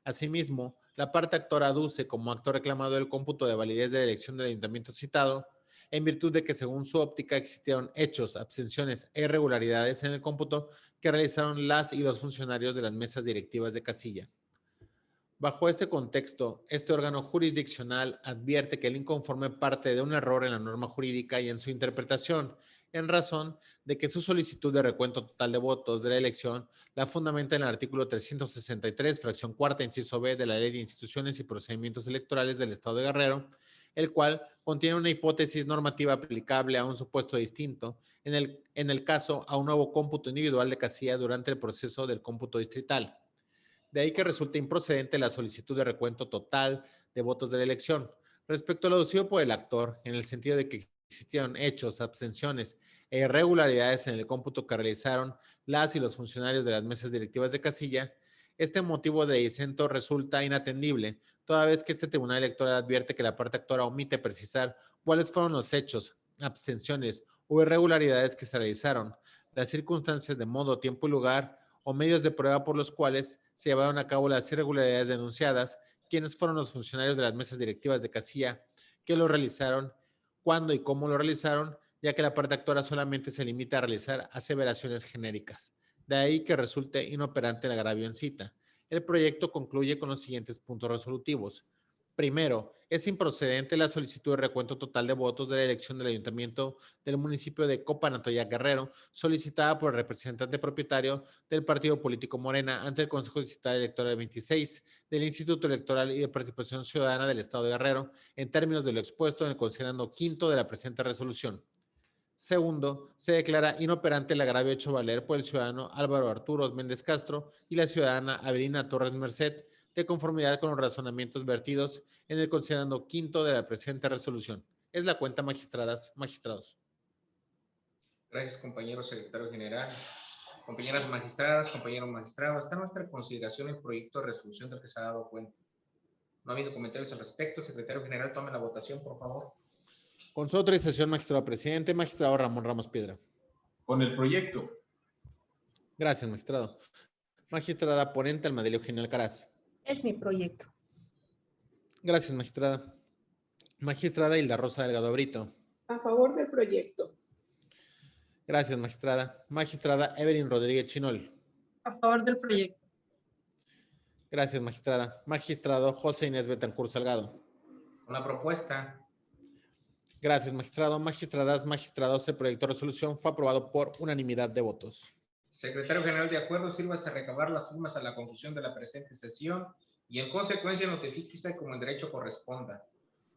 Asimismo, la parte actora aduce como acto reclamado el cómputo de validez de la elección del ayuntamiento citado, en virtud de que, según su óptica, existieron hechos, abstenciones e irregularidades en el cómputo que realizaron las y los funcionarios de las mesas directivas de casilla. Bajo este contexto, este órgano jurisdiccional advierte que el inconforme parte de un error en la norma jurídica y en su interpretación, en razón de que su solicitud de recuento total de votos de la elección la fundamenta en el artículo 363, fracción cuarta, inciso B de la Ley de Instituciones y Procedimientos Electorales del Estado de Guerrero, el cual contiene una hipótesis normativa aplicable a un supuesto distinto, en el caso a un nuevo cómputo individual de casilla durante el proceso del cómputo distrital. De ahí que resulte improcedente la solicitud de recuento total de votos de la elección. Respecto a lo aducido por el actor, en el sentido de que existieron hechos, abstenciones e irregularidades en el cómputo que realizaron las y los funcionarios de las mesas directivas de casilla, este motivo de disento resulta inatendible, toda vez que este tribunal electoral advierte que la parte actora omite precisar cuáles fueron los hechos, abstenciones o irregularidades que se realizaron, las circunstancias de modo, tiempo y lugar, o medios de prueba por los cuales se llevaron a cabo las irregularidades denunciadas, quiénes fueron los funcionarios de las mesas directivas de casilla que lo realizaron, cuándo y cómo lo realizaron, ya que la parte actora solamente se limita a realizar aseveraciones genéricas. De ahí que resulte inoperante el agravio en cita. El proyecto concluye con los siguientes puntos resolutivos. Primero, es improcedente la solicitud de recuento total de votos de la elección del ayuntamiento del municipio de Copanatoyac, Guerrero, solicitada por el representante propietario del partido político Morena ante el Consejo Distrital Electoral 26 del Instituto Electoral y de Participación Ciudadana del Estado de Guerrero, en términos de lo expuesto en el considerando quinto de la presente resolución. Segundo, se declara inoperante el agravio hecho valer por el ciudadano Álvaro Arturo Méndez Castro y la ciudadana Avelina Torres Merced, de conformidad con los razonamientos vertidos en el considerando quinto de la presente resolución. Es la cuenta, magistradas, magistrados. Gracias, compañero secretario general. Compañeras magistradas, compañeros magistrados, está a nuestra consideración el proyecto de resolución del que se ha dado cuenta. No ha habido comentarios al respecto. Secretario general, tome la votación, por favor. Con su autorización, magistrado presidente, magistrado Ramón Ramos Piedra. Con el proyecto. Gracias, magistrado. Magistrada ponente Almadelio Eugenio Alcaraz. Es mi proyecto. Gracias, magistrada. Magistrada Hilda Rosa Delgado Brito. A favor del proyecto. Gracias, magistrada. Magistrada Evelyn Rodríguez Chinol. A favor del proyecto. Gracias, magistrada. Magistrado José Inés Betancur Salgado. Con la propuesta. Gracias, magistrado. Magistradas, magistrados, el proyecto de resolución fue aprobado por unanimidad de votos. Secretario general, de acuerdo, sírvase a recabar las firmas a la conclusión de la presente sesión y en consecuencia notifíquese como en derecho corresponda.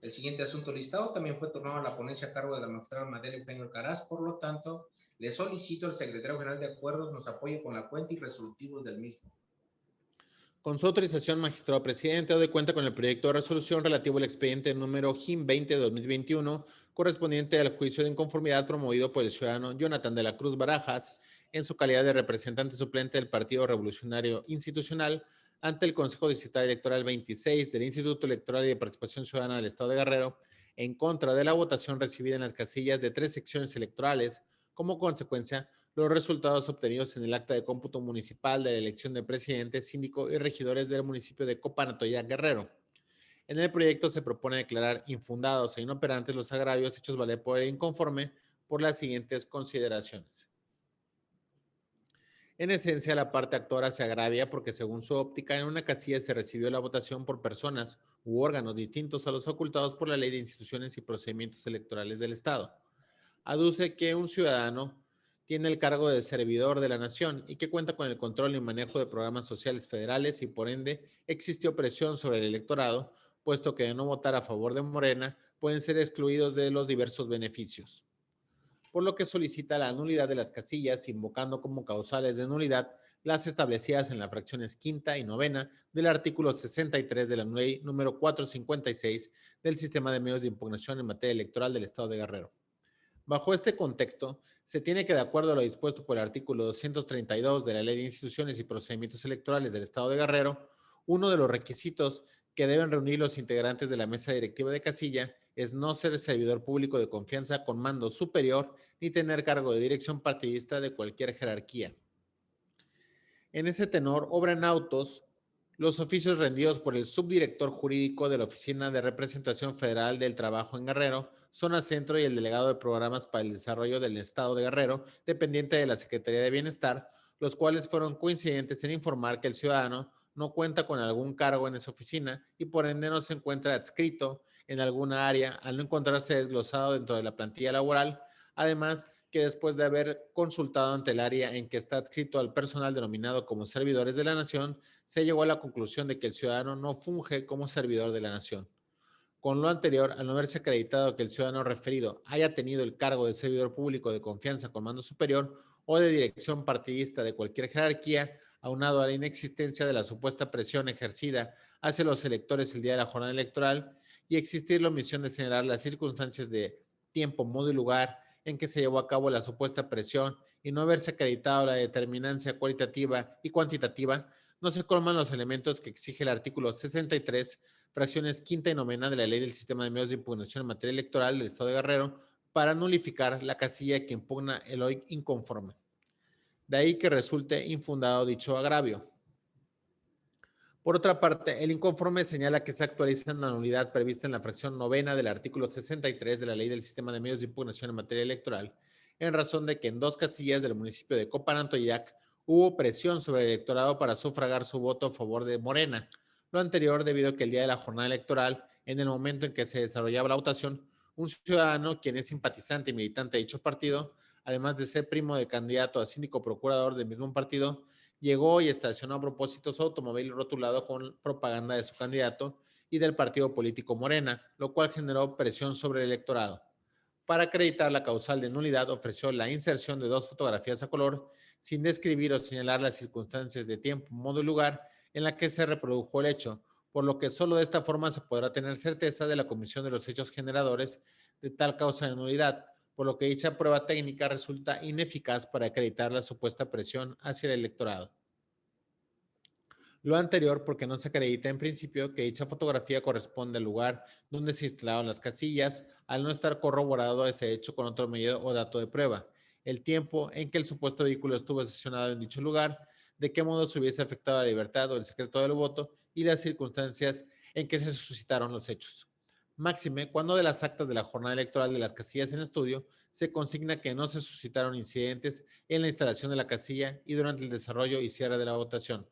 El siguiente asunto listado también fue turnado a la ponencia a cargo de la magistrada Almadelio Eugenio Alcaraz, por lo tanto, le solicito al secretario general de acuerdos nos apoye con la cuenta y resolutivos del mismo. Con su autorización, magistrado presidente, doy cuenta con el proyecto de resolución relativo al expediente número GIM 20 de 2021, correspondiente al juicio de inconformidad promovido por el ciudadano Jonathan de la Cruz Barajas, en su calidad de representante suplente del Partido Revolucionario Institucional, ante el Consejo Distrital Electoral 26 del Instituto Electoral y de Participación Ciudadana del Estado de Guerrero, en contra de la votación recibida en las casillas de 3 secciones electorales. Como consecuencia, los resultados obtenidos en el acta de cómputo municipal de la elección de presidente, síndico y regidores del municipio de Copanatoyac, Guerrero. En el proyecto se propone declarar infundados e inoperantes los agravios hechos valer por el inconforme por las siguientes consideraciones. En esencia, la parte actora se agravia porque, según su óptica, en una casilla se recibió la votación por personas u órganos distintos a los facultados por la Ley de Instituciones y Procedimientos Electorales del Estado. aduce que un ciudadano tiene el cargo de servidor de la nación y que cuenta con el control y manejo de programas sociales federales y por ende existió presión sobre el electorado, puesto que de no votar a favor de Morena pueden ser excluidos de los diversos beneficios. Por lo que solicita la nulidad de las casillas, invocando como causales de nulidad las establecidas en las fracciones quinta y novena del artículo 63 de la ley número 456 del Sistema de Medios de Impugnación en materia electoral del Estado de Guerrero. Bajo este contexto, se tiene que, de acuerdo a lo dispuesto por el artículo 232 de la Ley de Instituciones y Procedimientos Electorales del Estado de Guerrero, uno de los requisitos que deben reunir los integrantes de la mesa directiva de casilla es no ser servidor público de confianza con mando superior ni tener cargo de dirección partidista de cualquier jerarquía. En ese tenor, obran autos los oficios rendidos por el subdirector jurídico de la Oficina de Representación Federal del Trabajo en Guerrero, Zona Centro y el delegado de programas para el desarrollo del Estado de Guerrero, dependiente de la Secretaría de Bienestar, los cuales fueron coincidentes en informar que el ciudadano no cuenta con algún cargo en esa oficina y por ende no se encuentra adscrito en alguna área al no encontrarse desglosado dentro de la plantilla laboral, además que después de haber consultado ante el área en que está adscrito al personal denominado como servidores de la nación, se llegó a la conclusión de que el ciudadano no funge como servidor de la nación. Con lo anterior, al no haberse acreditado que el ciudadano referido haya tenido el cargo de servidor público de confianza con mando superior o de dirección partidista de cualquier jerarquía, aunado a la inexistencia de la supuesta presión ejercida hacia los electores el día de la jornada electoral y existir la omisión de señalar las circunstancias de tiempo, modo y lugar en que se llevó a cabo la supuesta presión y no haberse acreditado la determinancia cualitativa y cuantitativa, no se colman los elementos que exige el artículo 63, fracciones quinta y novena de la Ley del Sistema de Medios de Impugnación en materia electoral del Estado de Guerrero para nulificar la casilla que impugna el hoy inconforme. De ahí que resulte infundado dicho agravio. Por otra parte, el inconforme señala que se actualiza la nulidad prevista en la fracción novena del artículo 63 de la Ley del Sistema de Medios de Impugnación en materia electoral, en razón de que en 2 casillas del municipio de Copanantoyac hubo presión sobre el electorado para sufragar su voto a favor de Morena. Lo anterior debido a que el día de la jornada electoral, en el momento en que se desarrollaba la votación, un ciudadano, quien es simpatizante y militante de dicho partido, además de ser primo del candidato a síndico procurador del mismo partido, llegó y estacionó a propósito su automóvil rotulado con propaganda de su candidato y del partido político Morena, lo cual generó presión sobre el electorado. Para acreditar la causal de nulidad, ofreció la inserción de 2 fotografías a color, sin describir o señalar las circunstancias de tiempo, modo y lugar en la que se reprodujo el hecho, por lo que solo de esta forma se podrá tener certeza de la comisión de los hechos generadores de tal causa de nulidad, por lo que dicha prueba técnica resulta ineficaz para acreditar la supuesta presión hacia el electorado. Lo anterior porque no se acredita en principio que dicha fotografía corresponde al lugar donde se instalaron las casillas, al no estar corroborado ese hecho con otro medio o dato de prueba, el tiempo en que el supuesto vehículo estuvo estacionado en dicho lugar, de qué modo se hubiese afectado la libertad o el secreto del voto y las circunstancias en que se suscitaron los hechos. Máxime, cuando de las actas de la jornada electoral de las casillas en estudio se consigna que no se suscitaron incidentes en la instalación de la casilla y durante el desarrollo y cierre de la votación.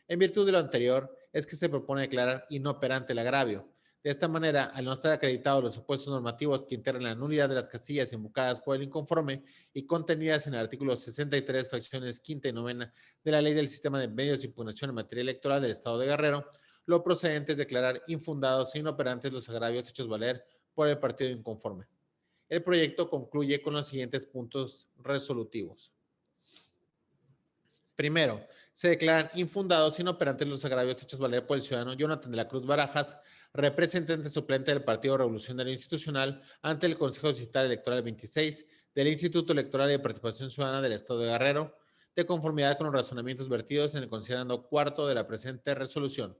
En virtud de lo anterior, es que se propone declarar inoperante el agravio. De esta manera, al no estar acreditados los supuestos normativos que integran la nulidad de las casillas invocadas por el inconforme y contenidas en el artículo 63, fracciones quinta y novena de la Ley del Sistema de Medios de Impugnación en materia electoral del Estado de Guerrero, lo procedente es declarar infundados e inoperantes los agravios hechos valer por el partido inconforme. El proyecto concluye con los siguientes puntos resolutivos. Primero, se declaran infundados e inoperantes los agravios hechos valer por el ciudadano Jonathan de la Cruz Barajas, representante suplente del Partido Revolucionario Institucional ante el Consejo Distrital Electoral 26 del Instituto Electoral de Participación Ciudadana del Estado de Guerrero, de conformidad con los razonamientos vertidos en el considerando cuarto de la presente resolución.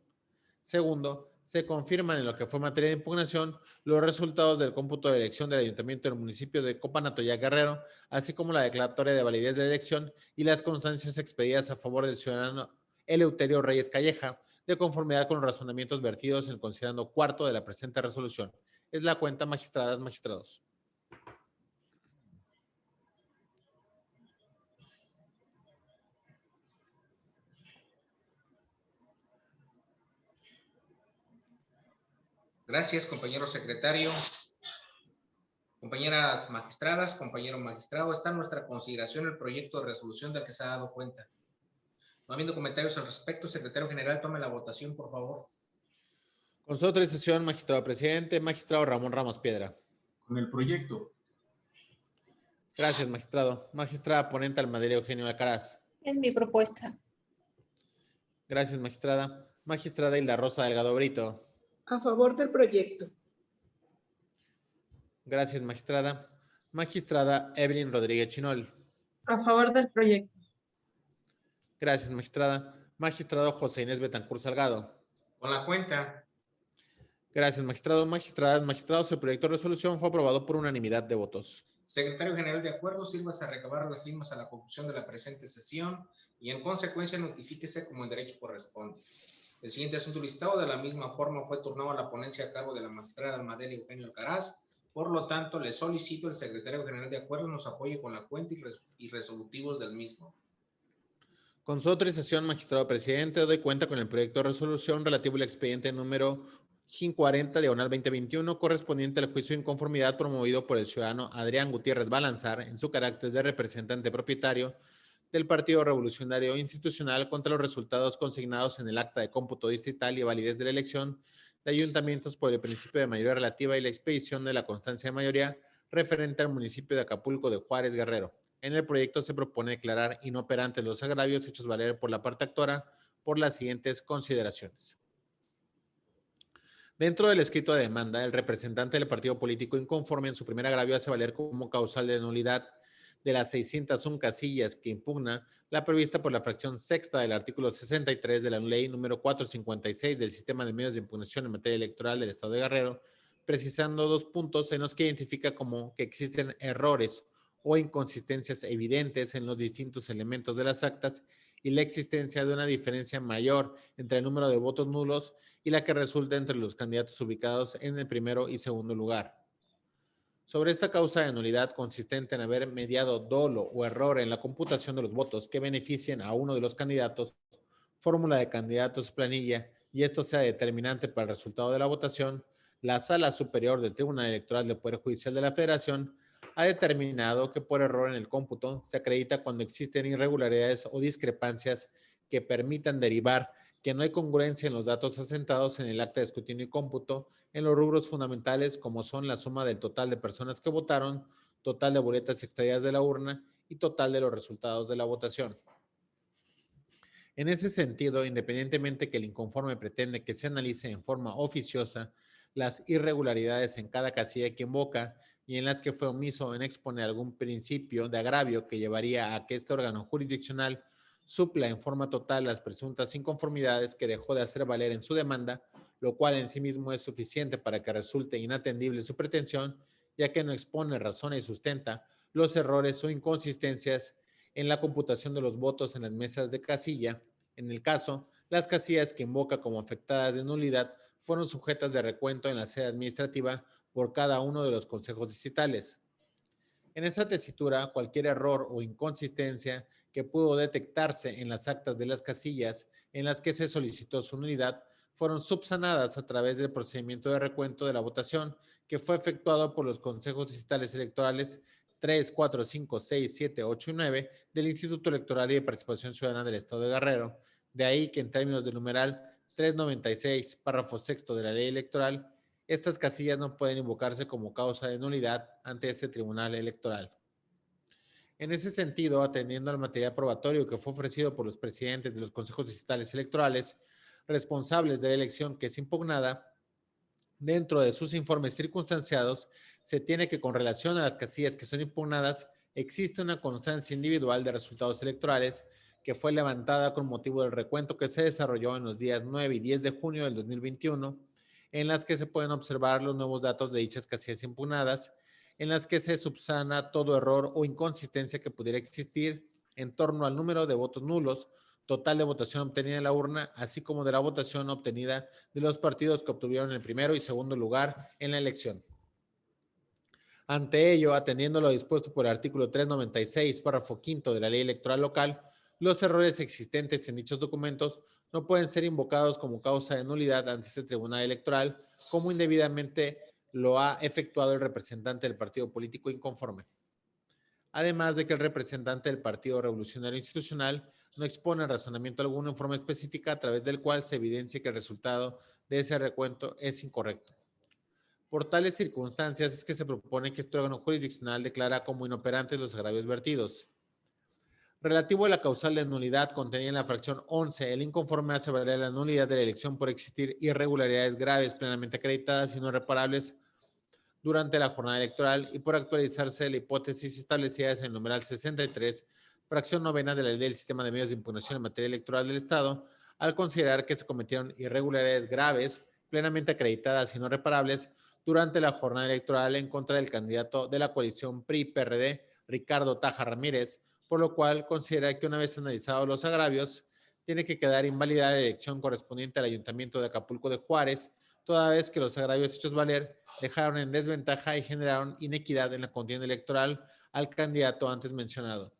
Segundo, se confirman en lo que fue materia de impugnación los resultados del cómputo de elección del Ayuntamiento del municipio de Copanatoyac Guerrero, así como la declaratoria de validez de la elección y las constancias expedidas a favor del ciudadano Eleuterio Reyes Calleja, de conformidad con los razonamientos vertidos en el considerando cuarto de la presente resolución. Es la cuenta, magistradas, magistrados. Gracias, compañero secretario. Compañeras magistradas, compañero magistrado, está en nuestra consideración el proyecto de resolución del que se ha dado cuenta. No habiendo comentarios al respecto, secretario general, tome la votación, por favor. Con su autorización, magistrado presidente, magistrado Ramón Ramos Piedra. Con el proyecto. Gracias, magistrado. Magistrada ponente Almadelia Eugenio Alcaraz. Es mi propuesta. Gracias, magistrada. Magistrada Hilda Rosa Delgado Brito. A favor del proyecto. Gracias, magistrada. Magistrada Evelyn Rodríguez Chinol. A favor del proyecto. Gracias, magistrada. Magistrado José Inés Betancur Salgado. Con la cuenta. Gracias, magistrado. Magistradas, magistrados, el proyecto de resolución fue aprobado por unanimidad de votos. Secretario general de acuerdo, sírvase a recabar las firmas a la conclusión de la presente sesión y en consecuencia notifíquese como en derecho corresponde. El siguiente asunto listado de la misma forma fue turnado a la ponencia a cargo de la magistrada Almadelia Eugenio Alcaraz. Por lo tanto, le solicito al secretario general de acuerdo nos apoye con la cuenta y resolutivos del mismo. Con su autorización, magistrado presidente, doy cuenta con el proyecto de resolución relativo al expediente número 40/2021 correspondiente al juicio de inconformidad promovido por el ciudadano Adrián Gutiérrez Balanzar en su carácter de representante propietario del Partido Revolucionario Institucional contra los resultados consignados en el acta de cómputo distrital y validez de la elección de ayuntamientos por el principio de mayoría relativa y la expedición de la constancia de mayoría referente al municipio de Acapulco de Juárez Guerrero. En el proyecto se propone declarar inoperantes los agravios hechos valer por la parte actora por las siguientes consideraciones. Dentro del escrito de demanda, el representante del partido político inconforme en su primer agravio hace valer como causal de nulidad de las 601 casillas que impugna la prevista por la fracción sexta del artículo 63 de la ley número 456 del sistema de medios de impugnación en materia electoral del Estado de Guerrero, precisando 2 puntos en los que identifica como que existen errores o inconsistencias evidentes en los distintos elementos de las actas y la existencia de una diferencia mayor entre el número de votos nulos y la que resulta entre los candidatos ubicados en el primero y segundo lugar. Sobre esta causa de nulidad consistente en haber mediado dolo o error en la computación de los votos que beneficien a uno de los candidatos, fórmula de candidatos planilla, y esto sea determinante para el resultado de la votación, la Sala Superior del Tribunal Electoral del Poder Judicial de la Federación ha determinado que por error en el cómputo se acredita cuando existen irregularidades o discrepancias que permitan derivar que no hay congruencia en los datos asentados en el acta de escrutinio y cómputo en los rubros fundamentales como son la suma del total de personas que votaron, total de boletas extraídas de la urna y total de los resultados de la votación. En ese sentido, independientemente que el inconforme pretende que se analice en forma oficiosa las irregularidades en cada casilla que invoca y en las que fue omiso en exponer algún principio de agravio que llevaría a que este órgano jurisdiccional supla en forma total las presuntas inconformidades que dejó de hacer valer en su demanda, lo cual en sí mismo es suficiente para que resulte inatendible su pretensión, ya que no expone, razona y sustenta los errores o inconsistencias en la computación de los votos en las mesas de casilla. En el caso, las casillas que invoca como afectadas de nulidad fueron sujetas de recuento en la sede administrativa por cada uno de los consejos distritales. En esa tesitura, cualquier error o inconsistencia que pudo detectarse en las actas de las casillas en las que se solicitó su nulidad fueron subsanadas a través del procedimiento de recuento de la votación que fue efectuado por los consejos distritales electorales 3, 4, 5, 6, 7, 8 y 9 del Instituto Electoral y de Participación Ciudadana del Estado de Guerrero. De ahí que en términos del numeral 396, párrafo sexto de la ley electoral, estas casillas no pueden invocarse como causa de nulidad ante este tribunal electoral. En ese sentido, atendiendo al material probatorio que fue ofrecido por los presidentes de los consejos distritales electorales responsables de la elección que es impugnada, dentro de sus informes circunstanciados, se tiene que con relación a las casillas que son impugnadas, existe una constancia individual de resultados electorales que fue levantada con motivo del recuento que se desarrolló en los días 9 y 10 de junio del 2021, en las que se pueden observar los nuevos datos de dichas casillas impugnadas, en las que se subsana todo error o inconsistencia que pudiera existir en torno al número de votos nulos, total de votación obtenida en la urna, así como de la votación obtenida de los partidos que obtuvieron el primero y segundo lugar en la elección. Ante ello, atendiendo lo dispuesto por el artículo 396, párrafo quinto de la ley electoral local, los errores existentes en dichos documentos no pueden ser invocados como causa de nulidad ante este tribunal electoral, como indebidamente lo ha efectuado el representante del partido político inconforme. Además de que el representante del Partido Revolucionario Institucional no expone razonamiento alguno en forma específica a través del cual se evidencie que el resultado de ese recuento es incorrecto. Por tales circunstancias es que se propone que este órgano jurisdiccional declara como inoperantes los agravios vertidos. Relativo a la causal de nulidad contenida en la fracción 11, el inconforme hace valer la nulidad de la elección por existir irregularidades graves plenamente acreditadas y no reparables durante la jornada electoral y por actualizarse la hipótesis establecidas en el numeral 63, fracción novena de la Ley del Sistema de Medios de Impugnación en materia electoral del Estado, al considerar que se cometieron irregularidades graves, plenamente acreditadas y no reparables durante la jornada electoral en contra del candidato de la coalición PRI-PRD, Ricardo Taja Ramírez, por lo cual considera que una vez analizados los agravios, tiene que quedar invalidada la elección correspondiente al Ayuntamiento de Acapulco de Juárez, toda vez que los agravios hechos valer dejaron en desventaja y generaron inequidad en la contienda electoral al candidato antes mencionado.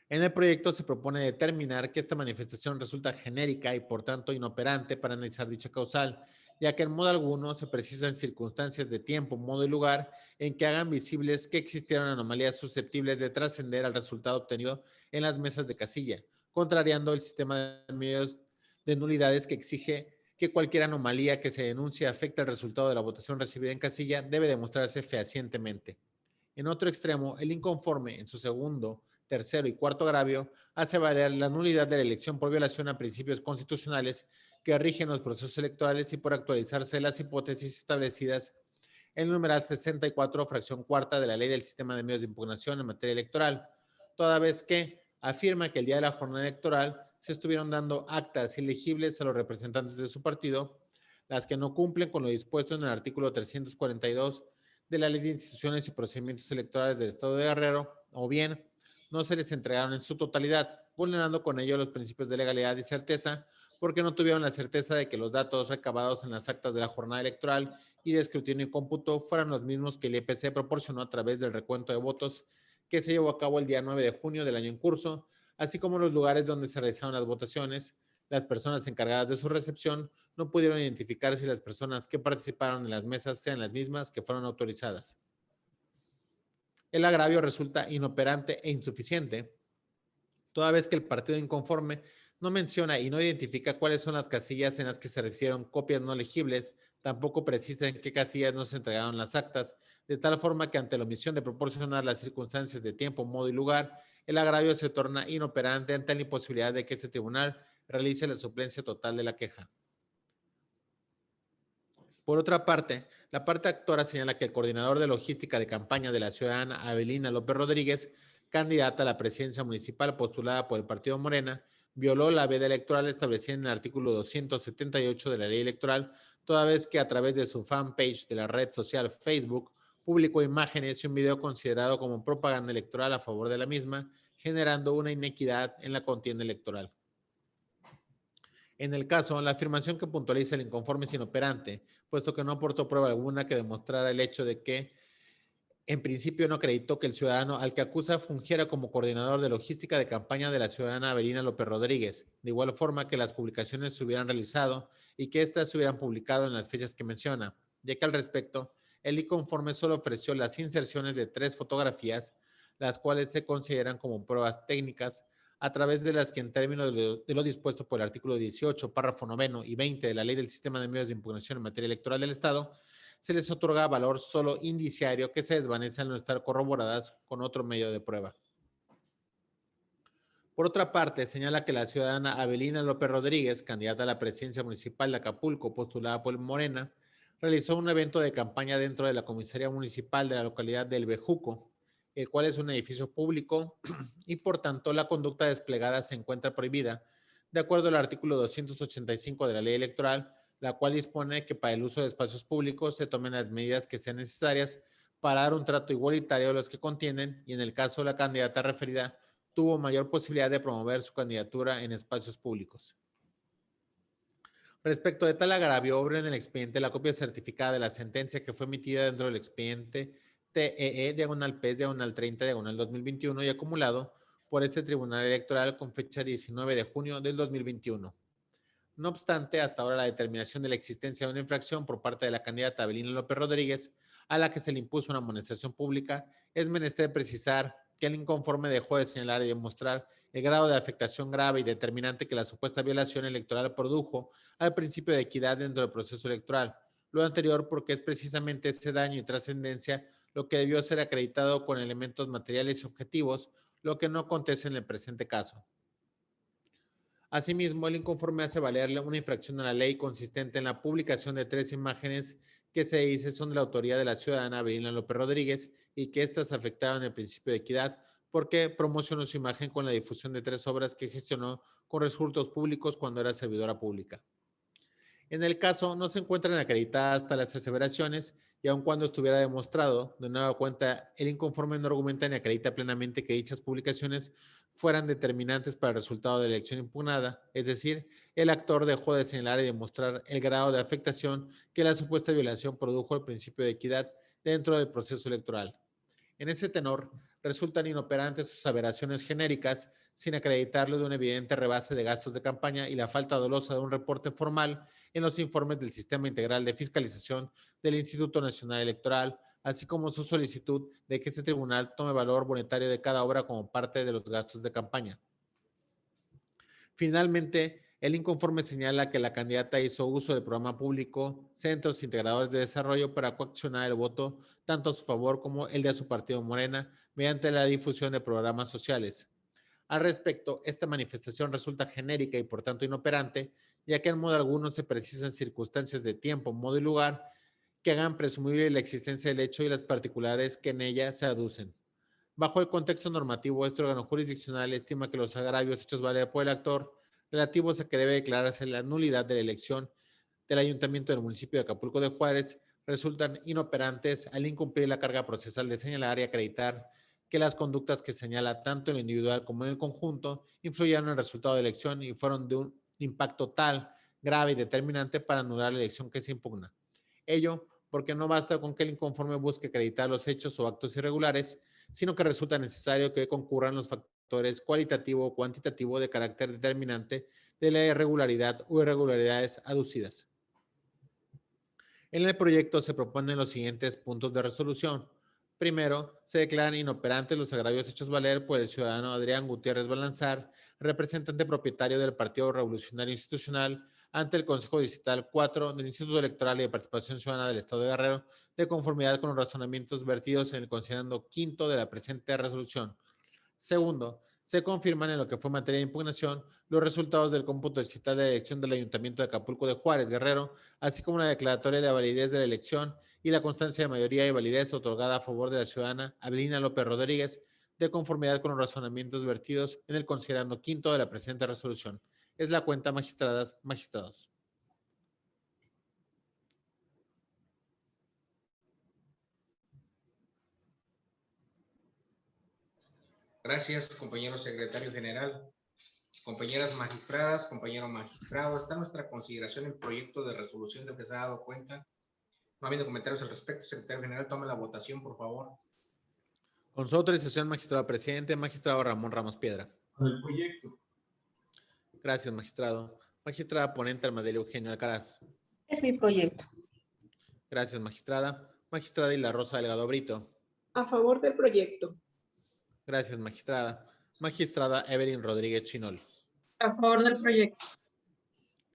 En el proyecto se propone determinar que esta manifestación resulta genérica y por tanto inoperante para analizar dicha causal, ya que en modo alguno se precisan circunstancias de tiempo, modo y lugar en que hagan visibles que existieron anomalías susceptibles de trascender al resultado obtenido en las mesas de casilla, contrariando el sistema de medios de nulidades que exige que cualquier anomalía que se denuncie afecte el resultado de la votación recibida en casilla debe demostrarse fehacientemente. En otro extremo, el inconforme, en su segundo, tercero y cuarto agravio, hace valer la nulidad de la elección por violación a principios constitucionales que rigen los procesos electorales y por actualizarse las hipótesis establecidas en el numeral 64, fracción cuarta de la Ley del Sistema de Medios de Impugnación en materia electoral, toda vez que afirma que el día de la jornada electoral se estuvieron dando actas ilegibles a los representantes de su partido, las que no cumplen con lo dispuesto en el artículo 342 de la Ley de Instituciones y Procedimientos Electorales del Estado de Guerrero, o bien no se les entregaron en su totalidad, vulnerando con ello los principios de legalidad y certeza, porque no tuvieron la certeza de que los datos recabados en las actas de la jornada electoral y de escrutinio y cómputo fueran los mismos que el IEPC proporcionó a través del recuento de votos que se llevó a cabo el día 9 de junio del año en curso, así como los lugares donde se realizaron las votaciones. Las personas encargadas de su recepción no pudieron identificar si las personas que participaron en las mesas sean las mismas que fueron autorizadas. El agravio resulta inoperante e insuficiente, toda vez que el partido inconforme no menciona y no identifica cuáles son las casillas en las que se refirieron copias no legibles, tampoco precisa en qué casillas no se entregaron las actas, de tal forma que ante la omisión de proporcionar las circunstancias de tiempo, modo y lugar, el agravio se torna inoperante ante la imposibilidad de que este tribunal realice la suplencia total de la queja. Por otra parte, la parte actora señala que el coordinador de logística de campaña de la ciudadana Avelina López Rodríguez, candidata a la presidencia municipal postulada por el partido Morena, violó la veda electoral establecida en el artículo 278 de la ley electoral, toda vez que a través de su fanpage de la red social Facebook publicó imágenes y un video considerado como propaganda electoral a favor de la misma, generando una inequidad en la contienda electoral. En el caso, la afirmación que puntualiza el inconforme es inoperante, puesto que no aportó prueba alguna que demostrara el hecho de que, en principio, no acreditó que el ciudadano al que acusa fungiera como coordinador de logística de campaña de la ciudadana Avelina López Rodríguez, de igual forma que las publicaciones se hubieran realizado y que éstas se hubieran publicado en las fechas que menciona, ya que al respecto, el inconforme solo ofreció las inserciones de 3 fotografías, las cuales se consideran como pruebas técnicas, a través de las que en términos de lo dispuesto por el artículo 18, párrafo 9 y 20 de la Ley del Sistema de Medios de Impugnación en materia electoral del Estado, se les otorga valor solo indiciario que se desvanece al no estar corroboradas con otro medio de prueba. Por otra parte, señala que la ciudadana Avelina López Rodríguez, candidata a la presidencia municipal de Acapulco, postulada por Morena, realizó un evento de campaña dentro de la comisaría municipal de la localidad del Bejuco, el cual es un edificio público y por tanto la conducta desplegada se encuentra prohibida, de acuerdo al artículo 285 de la ley electoral, la cual dispone que para el uso de espacios públicos se tomen las medidas que sean necesarias para dar un trato igualitario a los que contienen y en el caso de la candidata referida tuvo mayor posibilidad de promover su candidatura en espacios públicos. Respecto de tal agravio, obra en el expediente la copia certificada de la sentencia que fue emitida dentro del expediente TEE, /PES, /30, /2021 y acumulado por este Tribunal Electoral con fecha 19 de junio del 2021. No obstante, hasta ahora la determinación de la existencia de una infracción por parte de la candidata Avelina López Rodríguez, a la que se le impuso una amonestación pública, es menester precisar que el inconforme dejó de señalar y demostrar el grado de afectación grave y determinante que la supuesta violación electoral produjo al principio de equidad dentro del proceso electoral. Lo anterior porque es precisamente ese daño y trascendencia lo que debió ser acreditado con elementos materiales y objetivos, lo que no acontece en el presente caso. Asimismo, el inconforme hace valer una infracción a la ley consistente en la publicación de 3 imágenes que se dice son de la autoría de la ciudadana Avelina López Rodríguez y que éstas afectaban el principio de equidad porque promocionó su imagen con la difusión de 3 obras que gestionó con recursos públicos cuando era servidora pública. En el caso, no se encuentran acreditadas las aseveraciones y aun cuando estuviera demostrado, de nueva cuenta, el inconforme no argumenta ni acredita plenamente que dichas publicaciones fueran determinantes para el resultado de la elección impugnada, es decir, el actor dejó de señalar y demostrar el grado de afectación que la supuesta violación produjo al principio de equidad dentro del proceso electoral. En ese tenor, resultan inoperantes sus aseveraciones genéricas sin acreditarlo de un evidente rebase de gastos de campaña y la falta dolosa de un reporte formal en los informes del Sistema Integral de Fiscalización del Instituto Nacional Electoral, así como su solicitud de que este tribunal tome valor monetario de cada obra como parte de los gastos de campaña. Finalmente, el inconforme señala que la candidata hizo uso del programa público Centros Integradores de Desarrollo para coaccionar el voto tanto a su favor como el de su partido Morena mediante la difusión de programas sociales. Al respecto, esta manifestación resulta genérica y por tanto inoperante, ya que en modo alguno se precisan circunstancias de tiempo, modo y lugar que hagan presumible la existencia del hecho y las particulares que en ella se aducen. Bajo el contexto normativo, este órgano jurisdiccional estima que los agravios hechos valer por el actor relativos a que debe declararse la nulidad de la elección del Ayuntamiento del municipio de Acapulco de Juárez resultan inoperantes al incumplir la carga procesal de señalar y acreditar que las conductas que señala tanto en lo individual como en el conjunto influyeron en el resultado de la elección y fueron de un impacto tal, grave y determinante para anular la elección que se impugna. Ello porque no basta con que el inconforme busque acreditar los hechos o actos irregulares, sino que resulta necesario que concurran los factores cualitativo o cuantitativo de carácter determinante de la irregularidad o irregularidades aducidas. En el proyecto se proponen los siguientes puntos de resolución. Primero, se declaran inoperantes los agravios hechos valer por el ciudadano Adrián Gutiérrez Balanzar, representante propietario del Partido Revolucionario Institucional, ante el Consejo Distrital 4 del Instituto Electoral y de Participación Ciudadana del Estado de Guerrero, de conformidad con los razonamientos vertidos en el considerando quinto de la presente resolución. Segundo, se confirman en lo que fue materia de impugnación los resultados del cómputo distrital de la elección del Ayuntamiento de Acapulco de Juárez, Guerrero, así como la declaratoria de validez de la elección y la constancia de mayoría y validez otorgada a favor de la ciudadana Avelina López Rodríguez, de conformidad con los razonamientos vertidos en el considerando quinto de la presente resolución. Es la cuenta, magistradas, magistrados. Gracias, compañero secretario general. Compañeras magistradas, compañero magistrado, está a nuestra consideración el proyecto de resolución del que se ha dado cuenta. No habiendo comentarios al respecto, secretario general, tome la votación, por favor. Con su autorización, magistrado presidente, magistrado Ramón Ramos Piedra. Con el proyecto. Gracias, magistrado. Magistrada ponente Armadillo Eugenio Alcaraz. Es mi proyecto. Gracias, magistrada. Magistrada Isla Rosa Delgado Brito. A favor del proyecto. Gracias, magistrada. Magistrada Evelyn Rodríguez Chinol. A favor del proyecto.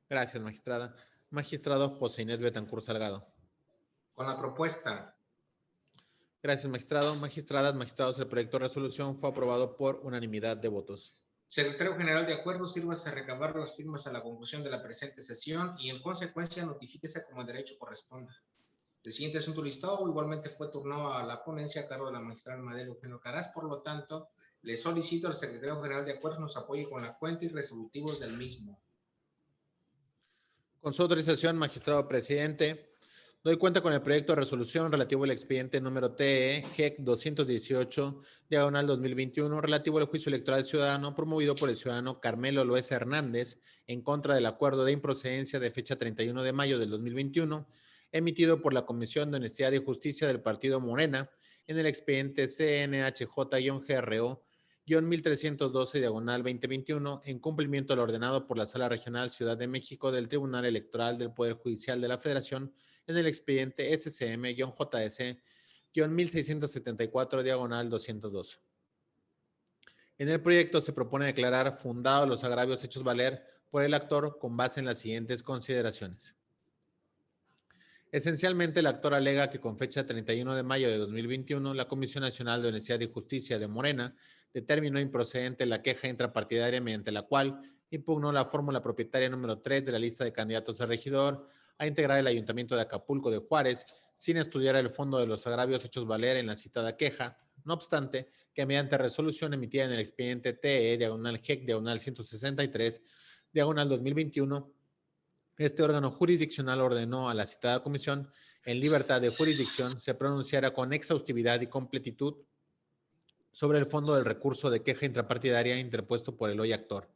Gracias, magistrada. Magistrado José Inés Betancur Salgado. Con la propuesta. Gracias, magistrado. Magistradas, magistrados, el proyecto de resolución fue aprobado por unanimidad de votos. Secretario general, de acuerdo, sírvase a recabar las firmas a la conclusión de la presente sesión y en consecuencia notifíquese como el derecho corresponda. El siguiente asunto listado igualmente fue turnado a la ponencia a cargo de la magistrada Armadillo Eugenio Alcaraz, por lo tanto, le solicito al secretario general de acuerdo nos apoye con la cuenta y resolutivos del mismo. Con su autorización, magistrado presidente, doy cuenta con el proyecto de resolución relativo al expediente número TE GEC 218, diagonal 2021, relativo al juicio electoral ciudadano promovido por el ciudadano Carmelo Loesa Hernández en contra del acuerdo de improcedencia de fecha 31 de mayo del 2021, emitido por la Comisión de Honestidad y Justicia del Partido Morena en el expediente CNHJ-GRO 1312, diagonal 2021, en cumplimiento al ordenado por la Sala Regional Ciudad de México del Tribunal Electoral del Poder Judicial de la Federación en el expediente SCM-JS-1674, diagonal 202. En el proyecto se propone declarar fundados los agravios hechos valer por el actor con base en las siguientes consideraciones. Esencialmente, el actor alega que con fecha 31 de mayo de 2021, la Comisión Nacional de Honestidad y Justicia de Morena determinó improcedente la queja intrapartidaria mediante la cual impugnó la fórmula propietaria número 3 de la lista de candidatos a regidor a integrar el Ayuntamiento de Acapulco de Juárez sin estudiar el fondo de los agravios hechos valer en la citada queja. No obstante, que mediante resolución emitida en el expediente TE, diagonal GEC, diagonal 163, diagonal 2021, este órgano jurisdiccional ordenó a la citada comisión, en libertad de jurisdicción, se pronunciara con exhaustividad y completitud sobre el fondo del recurso de queja intrapartidaria interpuesto por el hoy actor.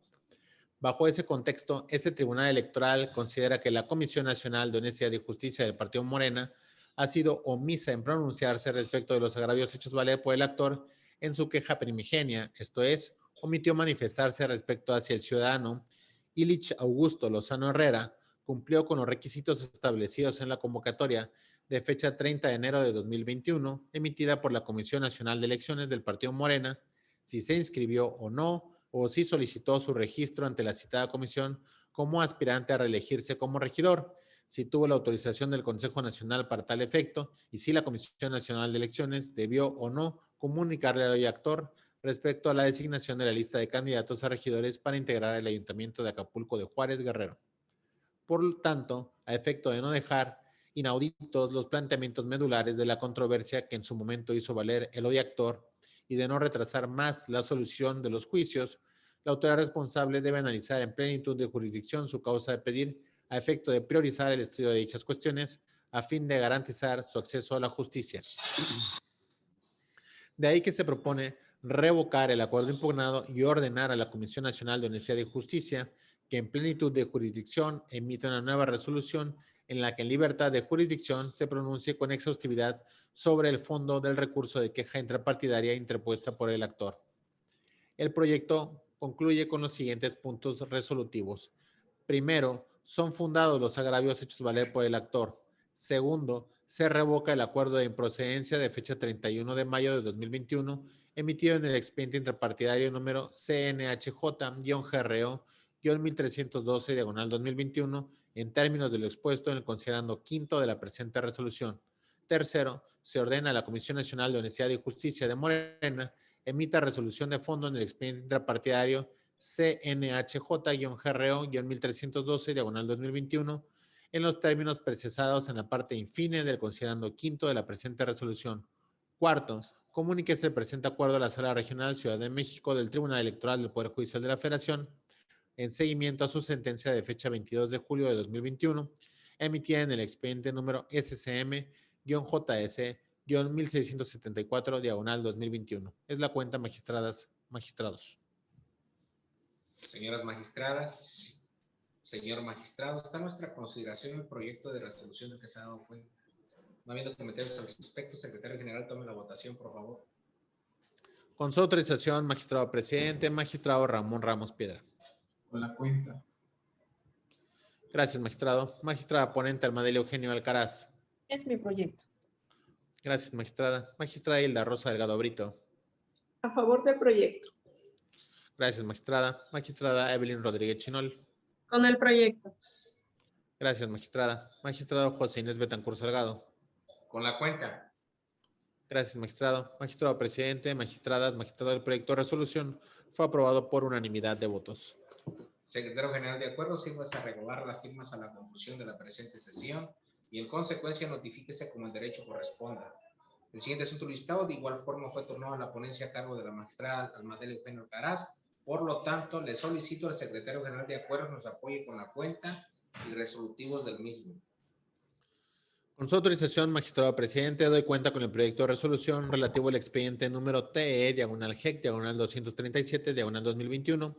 Bajo ese contexto, este Tribunal Electoral considera que la Comisión Nacional de Honestidad y Justicia del Partido Morena ha sido omisa en pronunciarse respecto de los agravios hechos valer por el actor en su queja primigenia, esto es, omitió manifestarse respecto hacia el ciudadano Ilich Augusto Lozano Herrera, cumplió con los requisitos establecidos en la convocatoria de fecha 30 de enero de 2021, emitida por la Comisión Nacional de Elecciones del Partido Morena, si se inscribió o no, o si solicitó su registro ante la citada comisión como aspirante a reelegirse como regidor, si tuvo la autorización del Consejo Nacional para tal efecto, y si la Comisión Nacional de Elecciones debió o no comunicarle al hoy actor respecto a la designación de la lista de candidatos a regidores para integrar el Ayuntamiento de Acapulco de Juárez, Guerrero. Por lo tanto, a efecto de no dejar inauditos los planteamientos medulares de la controversia que en su momento hizo valer el hoy actor y de no retrasar más la solución de los juicios, la autoridad responsable debe analizar en plenitud de jurisdicción su causa de pedir a efecto de priorizar el estudio de dichas cuestiones a fin de garantizar su acceso a la justicia. De ahí que se propone revocar el acuerdo impugnado y ordenar a la Comisión Nacional de Honestidad y Justicia que en plenitud de jurisdicción emita una nueva resolución en la que en libertad de jurisdicción se pronuncie con exhaustividad sobre el fondo del recurso de queja intrapartidaria interpuesta por el actor. El proyecto concluye con los siguientes puntos resolutivos. Primero, son fundados los agravios hechos valer por el actor. Segundo, se revoca el acuerdo de improcedencia de fecha 31 de mayo de 2021 emitido en el expediente intrapartidario número CNHJ-GRO-1312, diagonal 2021, en términos de lo expuesto en el considerando quinto de la presente resolución. Tercero, se ordena a la Comisión Nacional de Honestidad y Justicia de Morena emita resolución de fondo en el expediente intrapartidario CNHJ-GRO-1312, diagonal 2021, en los términos precisados en la parte infine del considerando quinto de la presente resolución. Cuarto, comuníquese el presente acuerdo a la Sala Regional Ciudad de México del Tribunal Electoral del Poder Judicial de la Federación en seguimiento a su sentencia de fecha 22 de julio de 2021, emitida en el expediente número SCM-JS-1674, diagonal 2021. Es la cuenta, magistrados. Señoras magistradas, señor magistrado, está a nuestra consideración el proyecto de resolución del que se ha dado cuenta. No habiendo comentarios al respecto, secretario general, tome la votación, por favor. Con su autorización, magistrado presidente, magistrado Ramón Ramos Piedra. Con la cuenta. Gracias, magistrado. Magistrada ponente, Almadelia Eugenio Alcaraz. Es mi proyecto. Gracias, magistrada. Magistrada Hilda Rosa Delgado Brito. A favor del proyecto. Gracias, magistrada. Magistrada Evelyn Rodríguez Chinol. Con el proyecto. Gracias, magistrada. Magistrado José Inés Betancur Salgado. Con la cuenta. Gracias, magistrado. Magistrado presidente, magistradas, magistrado del proyecto de resolución fue aprobado por unanimidad de votos. Secretario general, de acuerdo, sírvase a regolar las firmas a la conclusión de la presente sesión y en consecuencia notifíquese como el derecho corresponda. El siguiente asunto listado de igual forma fue tornado a la ponencia a cargo de la magistrada Almadelia Eugenio Alcaraz. Por lo tanto, le solicito al secretario general de acuerdos nos apoye con la cuenta y resolutivos del mismo. Con su autorización, magistrado presidente, doy cuenta con el proyecto de resolución relativo al expediente número TE, diagonal GEC, diagonal 237, diagonal 2021,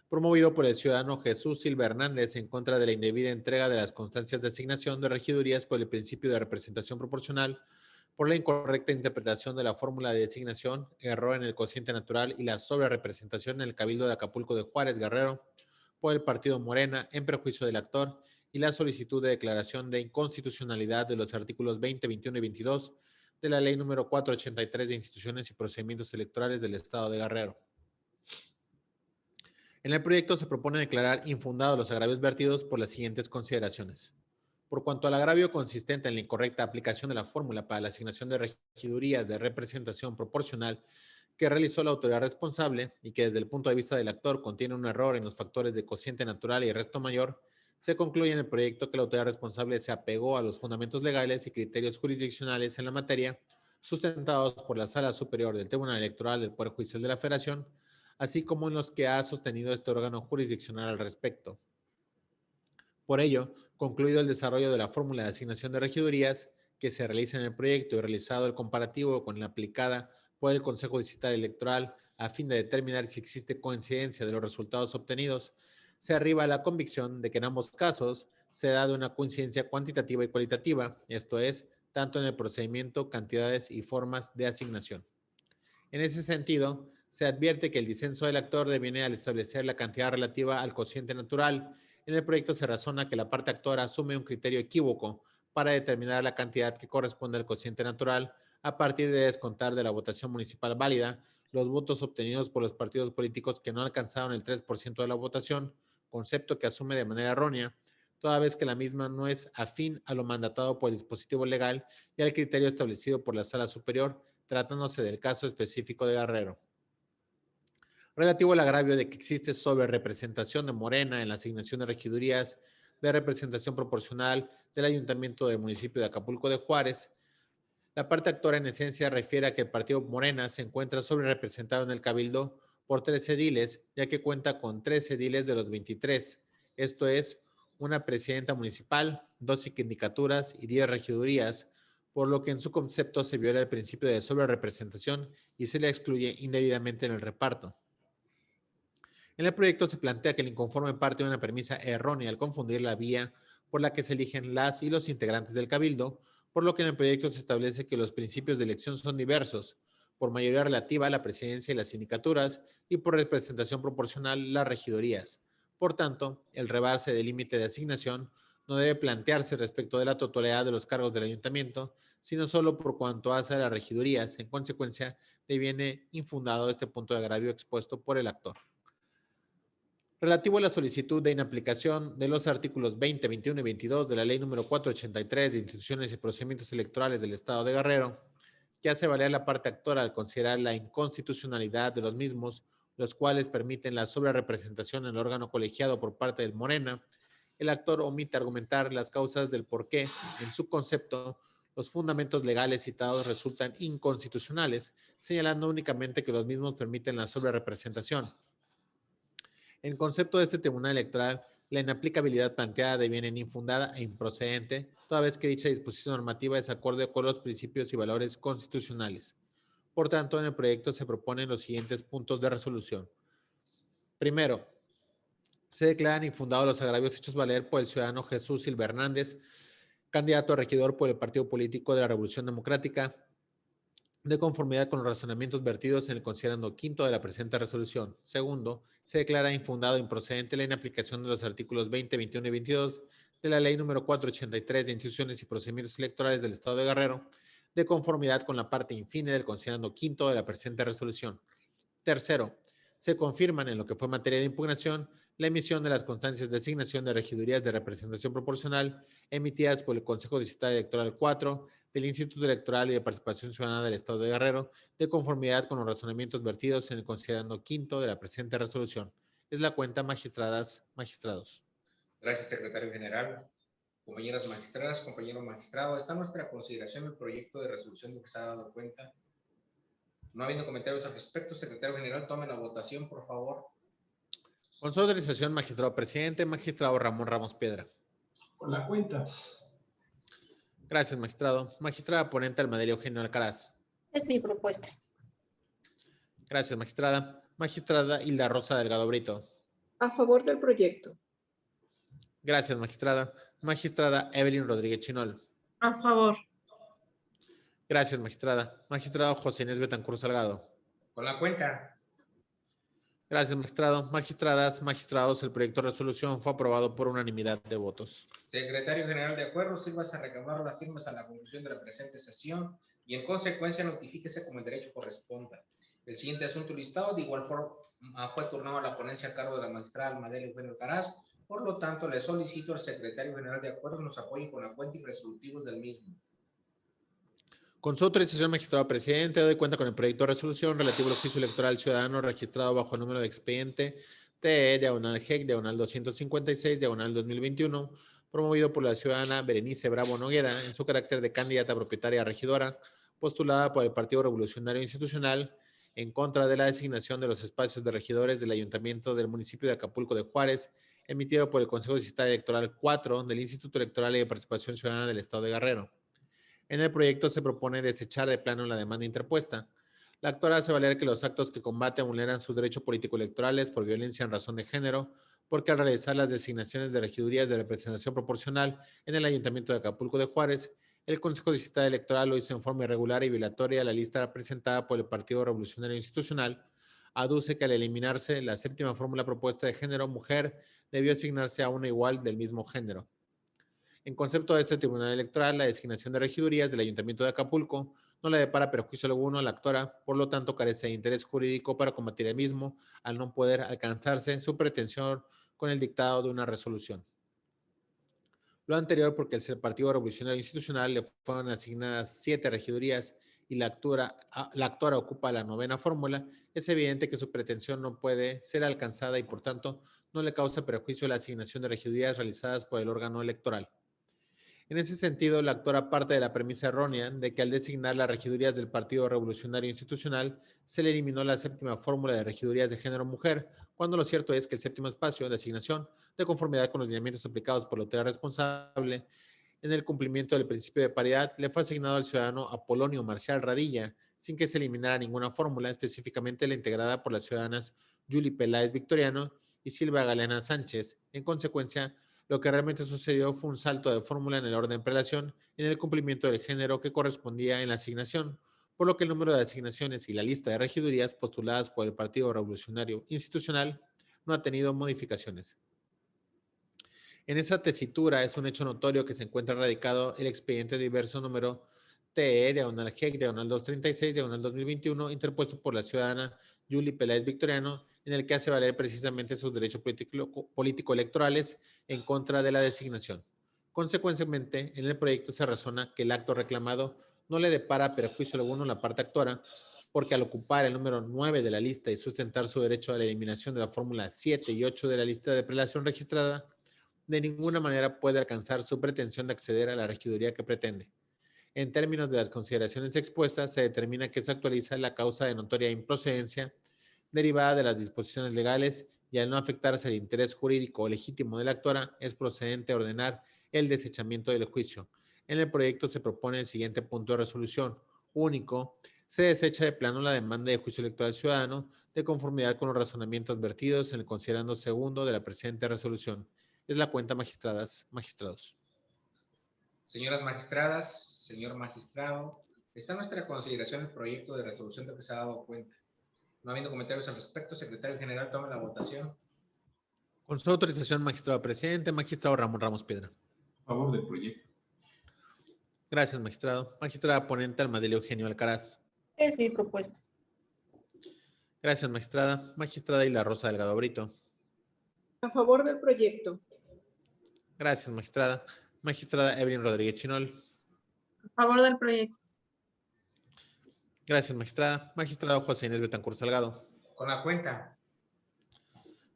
promovido por el ciudadano Jesús Silva Hernández en contra de la indebida entrega de las constancias de asignación de regidurías por el principio de representación proporcional por la incorrecta interpretación de la fórmula de designación, error en el cociente natural y la sobrerepresentación en el Cabildo de Acapulco de Juárez Guerrero por el partido Morena en perjuicio del actor y la solicitud de declaración de inconstitucionalidad de los artículos 20, 21 y 22 de la Ley número 483 de Instituciones y Procedimientos Electorales del Estado de Guerrero. En el proyecto se propone declarar infundados los agravios vertidos por las siguientes consideraciones. Por cuanto al agravio consistente en la incorrecta aplicación de la fórmula para la asignación de regidurías de representación proporcional que realizó la autoridad responsable y que desde el punto de vista del actor contiene un error en los factores de cociente natural y resto mayor, se concluye en el proyecto que la autoridad responsable se apegó a los fundamentos legales y criterios jurisdiccionales en la materia sustentados por la Sala Superior del Tribunal Electoral del Poder Judicial de la Federación, así como en los que ha sostenido este órgano jurisdiccional al respecto. Por ello, concluido el desarrollo de la fórmula de asignación de regidurías que se realiza en el proyecto y realizado el comparativo con la aplicada por el Consejo Distrital Electoral a fin de determinar si existe coincidencia de los resultados obtenidos, se arriba a la convicción de que en ambos casos se da de una coincidencia cuantitativa y cualitativa, esto es, tanto en el procedimiento, cantidades y formas de asignación. En ese sentido, se advierte que el disenso del actor deviene al establecer la cantidad relativa al cociente natural. En el proyecto se razona que la parte actora asume un criterio equívoco para determinar la cantidad que corresponde al cociente natural a partir de descontar de la votación municipal válida los votos obtenidos por los partidos políticos que no alcanzaron el 3% de la votación, concepto que asume de manera errónea, toda vez que la misma no es afín a lo mandatado por el dispositivo legal y al criterio establecido por la Sala Superior, tratándose del caso específico de Guerrero. Relativo al agravio de que existe sobrerepresentación de Morena en la asignación de regidurías de representación proporcional del Ayuntamiento del municipio de Acapulco de Juárez, la parte actora en esencia refiere a que el partido Morena se encuentra sobrerepresentado en el Cabildo por 13 ediles, ya que cuenta con 13 ediles de los 23, esto es, una presidenta municipal, 2 sindicaturas y 10 regidurías, por lo que en su concepto se viola el principio de sobrerepresentación y se le excluye indebidamente en el reparto. En el proyecto se plantea que el inconforme parte de una premisa errónea al confundir la vía por la que se eligen las y los integrantes del Cabildo, por lo que en el proyecto se establece que los principios de elección son diversos, por mayoría relativa a la presidencia y las sindicaturas y por representación proporcional las regidurías. Por tanto, el rebase del límite de asignación no debe plantearse respecto de la totalidad de los cargos del ayuntamiento, sino solo por cuanto hace a las regidurías. En consecuencia, deviene infundado este punto de agravio expuesto por el actor. Relativo a la solicitud de inaplicación de los artículos 20, 21 y 22 de la Ley número 483 de Instituciones y Procedimientos Electorales del Estado de Guerrero, que hace valer la parte actora al considerar la inconstitucionalidad de los mismos, los cuales permiten la sobrerepresentación en el órgano colegiado por parte del Morena, el actor omite argumentar las causas del por qué, en su concepto, los fundamentos legales citados resultan inconstitucionales, señalando únicamente que los mismos permiten la sobrerepresentación. En concepto de este Tribunal Electoral, la inaplicabilidad planteada deviene infundada e improcedente, toda vez que dicha disposición normativa es acorde con los principios y valores constitucionales. Por tanto, en el proyecto se proponen los siguientes puntos de resolución. Primero, se declaran infundados los agravios hechos valer por el ciudadano Jesús Silva Hernández, candidato a regidor por el Partido Político de la Revolución Democrática, de conformidad con los razonamientos vertidos en el considerando quinto de la presente resolución. Segundo, se declara infundado e improcedente la inaplicación de los artículos 20, 21 y 22 de la Ley número 483 de Instituciones y Procedimientos Electorales del Estado de Guerrero, de conformidad con la parte infine del considerando quinto de la presente resolución. Tercero, se confirman en lo que fue materia de impugnación la emisión de las constancias de asignación de regidurías de representación proporcional emitidas por el Consejo Distrital Electoral 4 del Instituto Electoral y de Participación Ciudadana del Estado de Guerrero, de conformidad con los razonamientos vertidos en el considerando quinto de la presente resolución. Es la cuenta, magistradas, magistrados. Gracias, secretario general. Compañeras magistradas, compañero magistrado, está a nuestra consideración el proyecto de resolución de que se ha dado cuenta. No habiendo comentarios al respecto, secretario general, tome la votación, por favor. Con su autorización, magistrado presidente, magistrado Ramón Ramos Piedra. Con la cuenta. Gracias, magistrado. Magistrada ponente Almadelia Eugenio Alcaraz. Es mi propuesta. Gracias, magistrada. Magistrada Hilda Rosa Delgado Brito. A favor del proyecto. Gracias, magistrada. Magistrada Evelyn Rodríguez Chinol. A favor. Gracias, magistrada. Magistrado José Inés Betancur Salgado. Con la cuenta. Gracias, magistrado. Magistradas, magistrados, el proyecto de resolución fue aprobado por unanimidad de votos. Secretario General, de acuerdo, sírvase a recabar las firmas a la conclusión de la presente sesión y en consecuencia notifíquese como el derecho corresponda. El siguiente asunto listado de igual forma fue turnado a la ponencia a cargo de la magistrada Almadelia Eugenio Alcaraz. Por lo tanto, le solicito al Secretario General de acuerdo nos apoye con la cuenta y resolutivos del mismo. Con su autorización, magistrado presidente, doy cuenta con el proyecto de resolución relativo al juicio electoral ciudadano registrado bajo el número de expediente TE/GEC 256/2021, promovido por la ciudadana Berenice Bravo Nogueda en su carácter de candidata propietaria regidora, postulada por el Partido Revolucionario Institucional en contra de la designación de los espacios de regidores del Ayuntamiento del municipio de Acapulco de Juárez, emitido por el Consejo Distrital Electoral 4 del Instituto Electoral y de Participación Ciudadana del Estado de Guerrero. En el proyecto se propone desechar de plano la demanda interpuesta. La actora hace valer que los actos que combate vulneran sus derechos político-electorales por violencia en razón de género, porque al realizar las designaciones de regidurías de representación proporcional en el Ayuntamiento de Acapulco de Juárez, el Consejo Distrital Electoral lo hizo en forma irregular y violatoria a la lista presentada por el Partido Revolucionario Institucional, aduce que al eliminarse la séptima fórmula propuesta de género mujer, debió asignarse a una igual del mismo género. En concepto de este Tribunal Electoral, la designación de regidurías del Ayuntamiento de Acapulco no le depara perjuicio alguno a la actora, por lo tanto carece de interés jurídico para combatir el mismo, al no poder alcanzarse su pretensión con el dictado de una resolución. Lo anterior porque el Partido Revolucionario Institucional le fueron asignadas 7 regidurías y la actora ocupa la 9ª fórmula, es evidente que su pretensión no puede ser alcanzada y por tanto no le causa perjuicio la asignación de regidurías realizadas por el órgano electoral. En ese sentido, la actora parte de la premisa errónea de que al designar las regidurías del Partido Revolucionario Institucional se le eliminó la séptima fórmula de regidurías de género mujer, cuando lo cierto es que el séptimo espacio de asignación, de conformidad con los lineamientos aplicados por la autoridad responsable en el cumplimiento del principio de paridad, le fue asignado al ciudadano Apolonio Marcial Radilla, sin que se eliminara ninguna fórmula, específicamente la integrada por las ciudadanas Yuli Peláez Victoriano y Silvia Galeana Sánchez. En consecuencia, lo que realmente sucedió fue un salto de fórmula en el orden de prelación en el cumplimiento del género que correspondía en la asignación, por lo que el número de asignaciones y la lista de regidurías postuladas por el Partido Revolucionario Institucional no ha tenido modificaciones. En esa tesitura es un hecho notorio que se encuentra radicado el expediente diverso número TE/GEC/236/2021 interpuesto por la ciudadana Yuli Peláez Victoriano, en el que hace valer precisamente sus derechos político-electorales en contra de la designación. Consecuentemente, en el proyecto se razona que el acto reclamado no le depara perjuicio alguno a la parte actora, porque al ocupar el número 9 de la lista y sustentar su derecho a la eliminación de la fórmula 7 y 8 de la lista de prelación registrada, de ninguna manera puede alcanzar su pretensión de acceder a la regiduría que pretende. En términos de las consideraciones expuestas, se determina que se actualiza la causa de notoria improcedencia derivada de las disposiciones legales y al no afectarse el interés jurídico o legítimo de la actora, es procedente ordenar el desechamiento del juicio. En el proyecto se propone el siguiente punto de resolución. Único, se desecha de plano la demanda de juicio electoral ciudadano de conformidad con los razonamientos vertidos en el considerando segundo de la presente resolución. Es la cuenta, magistradas, magistrados. Señoras magistradas, señor magistrado, está a nuestra consideración el proyecto de resolución de que se ha dado cuenta. No habiendo comentarios al respecto, secretario general, tome la votación. Con su autorización, magistrado presidente, magistrado Ramón Ramos Piedra. A favor del proyecto. Gracias, magistrado. Magistrada ponente Almadelia Eugenio Alcaraz. Es mi propuesta. Gracias, magistrada. Magistrada Isla Rosa Delgado Brito. A favor del proyecto. Gracias, magistrada. Magistrada Evelyn Rodríguez Chinol. A favor del proyecto. Gracias, magistrada. Magistrado José Inés Betancur Salgado. Con la cuenta.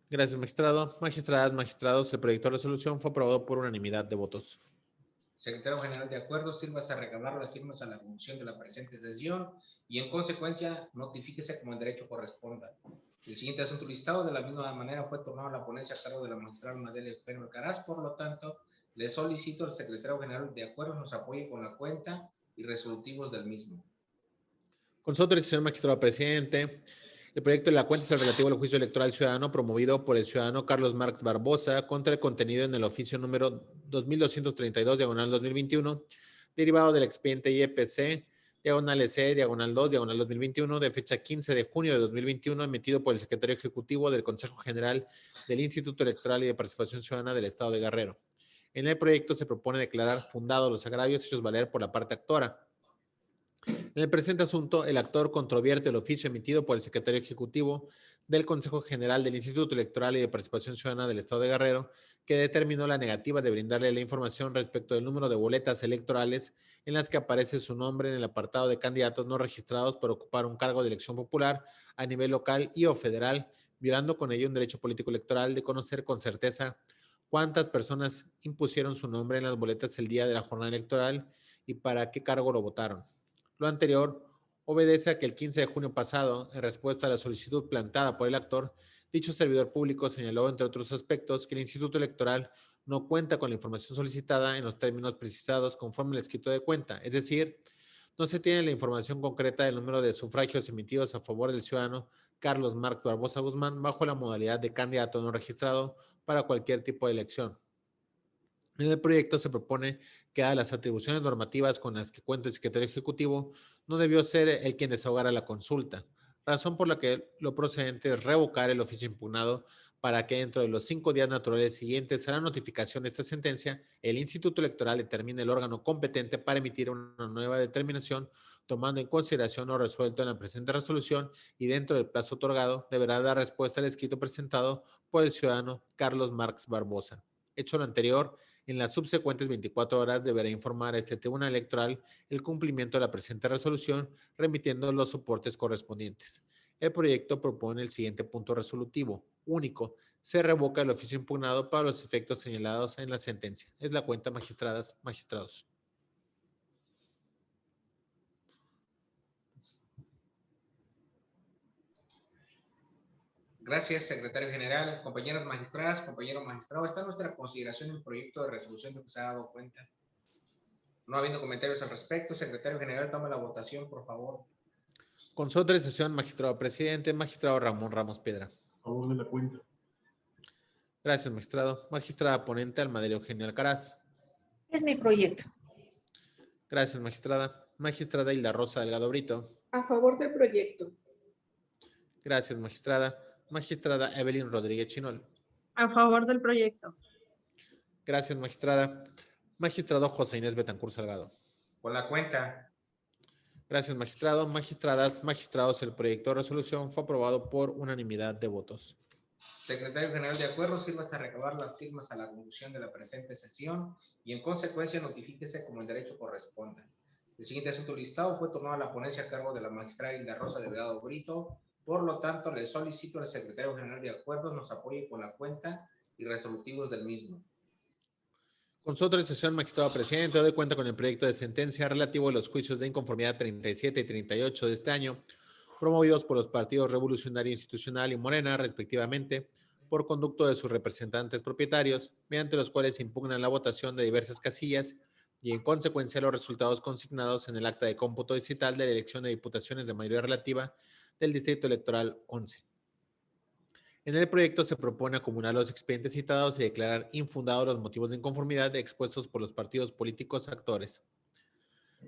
Gracias, magistrado. Magistradas, magistrados, el proyecto de resolución fue aprobado por unanimidad de votos. Secretario general, de acuerdo, sírvase a recabar las firmas a la conclusión de la presente sesión y en consecuencia notifíquese como el derecho corresponda. El siguiente asunto listado de la misma manera fue tomado a la ponencia a cargo de la magistrada Almadelia Eugenio Alcaraz. Por lo tanto, le solicito al secretario general de acuerdo nos apoye con la cuenta y resolutivos del mismo. Con su autorización, magistrado presidente, el proyecto de la cuenta es el relativo al juicio electoral ciudadano promovido por el ciudadano Carlos Marx Barbosa contra el contenido en el oficio número 2232/2021, derivado del expediente IEPC diagonal EC, diagonal 2, diagonal 2021, de fecha 15 de junio de 2021, emitido por el Secretario Ejecutivo del Consejo General del Instituto Electoral y de Participación Ciudadana del Estado de Guerrero. En el proyecto se propone declarar fundados los agravios hechos valer por la parte actora. En el presente asunto, el actor controvierte el oficio emitido por el Secretario Ejecutivo del Consejo General del Instituto Electoral y de Participación Ciudadana del Estado de Guerrero, que determinó la negativa de brindarle la información respecto del número de boletas electorales en las que aparece su nombre en el apartado de candidatos no registrados para ocupar un cargo de elección popular a nivel local y o federal, violando con ello un derecho político electoral de conocer con certeza cuántas personas impusieron su nombre en las boletas el día de la jornada electoral y para qué cargo lo votaron. Lo anterior obedece a que el 15 de junio pasado, en respuesta a la solicitud planteada por el actor, dicho servidor público señaló, entre otros aspectos, que el Instituto Electoral no cuenta con la información solicitada en los términos precisados conforme al escrito de cuenta, es decir, no se tiene la información concreta del número de sufragios emitidos a favor del ciudadano Carlos Marx Barbosa Guzmán bajo la modalidad de candidato no registrado para cualquier tipo de elección. En el proyecto se propone que a las atribuciones normativas con las que cuenta el secretario ejecutivo no debió ser el quien desahogara la consulta, razón por la que lo procedente es revocar el oficio impugnado para que dentro de los 5 días naturales siguientes a la notificación de esta sentencia, el Instituto Electoral determine el órgano competente para emitir una nueva determinación, tomando en consideración lo resuelto en la presente resolución y dentro del plazo otorgado deberá dar respuesta al escrito presentado por el ciudadano Carlos Marx Barbosa. Hecho lo anterior, en las subsecuentes 24 horas deberá informar a este Tribunal Electoral el cumplimiento de la presente resolución, remitiendo los soportes correspondientes. El proyecto propone el siguiente punto resolutivo. Único, se revoca el oficio impugnado para los efectos señalados en la sentencia. Es la cuenta, magistradas, magistrados. Gracias, secretario general. Compañeras magistradas, compañero magistrado, está a nuestra consideración el proyecto de resolución de que se ha dado cuenta. No habiendo comentarios al respecto, secretario general, tome la votación, por favor. Con su autorización, magistrado presidente, magistrado Ramón Ramos Piedra. A favor de la cuenta. Gracias, magistrado. Magistrada ponente, Almadelia Eugenia Alcaraz. Es mi proyecto. Gracias, magistrada. Magistrada Hilda Rosa Delgado Brito. A favor del proyecto. Gracias, magistrada. Magistrada Evelyn Rodríguez Chinol. A favor del proyecto. Gracias, magistrada. Magistrado José Inés Betancur Salgado. Con la cuenta. Gracias, magistrado. Magistradas, magistrados, el proyecto de resolución fue aprobado por unanimidad de votos. Secretario general, de acuerdo, sírvase a recabar las firmas a la conclusión de la presente sesión y en consecuencia notifíquese como el derecho corresponda. El siguiente asunto listado fue tomado a la ponencia a cargo de la magistrada Hilda Rosa Delgado Brito. Por lo tanto, le solicito al secretario general de acuerdos nos apoye con la cuenta y resolutivos del mismo. Con su autorización, magistrado presidente, doy cuenta con el proyecto de sentencia relativo a los juicios de inconformidad 37 y 38 de este año, promovidos por los partidos Revolucionario Institucional y Morena, respectivamente, por conducto de sus representantes propietarios, mediante los cuales se impugnan la votación de diversas casillas y, en consecuencia, los resultados consignados en el acta de cómputo digital de la elección de diputaciones de mayoría relativa del Distrito Electoral 11. En el proyecto se propone acumular los expedientes citados y declarar infundados los motivos de inconformidad expuestos por los partidos políticos actores.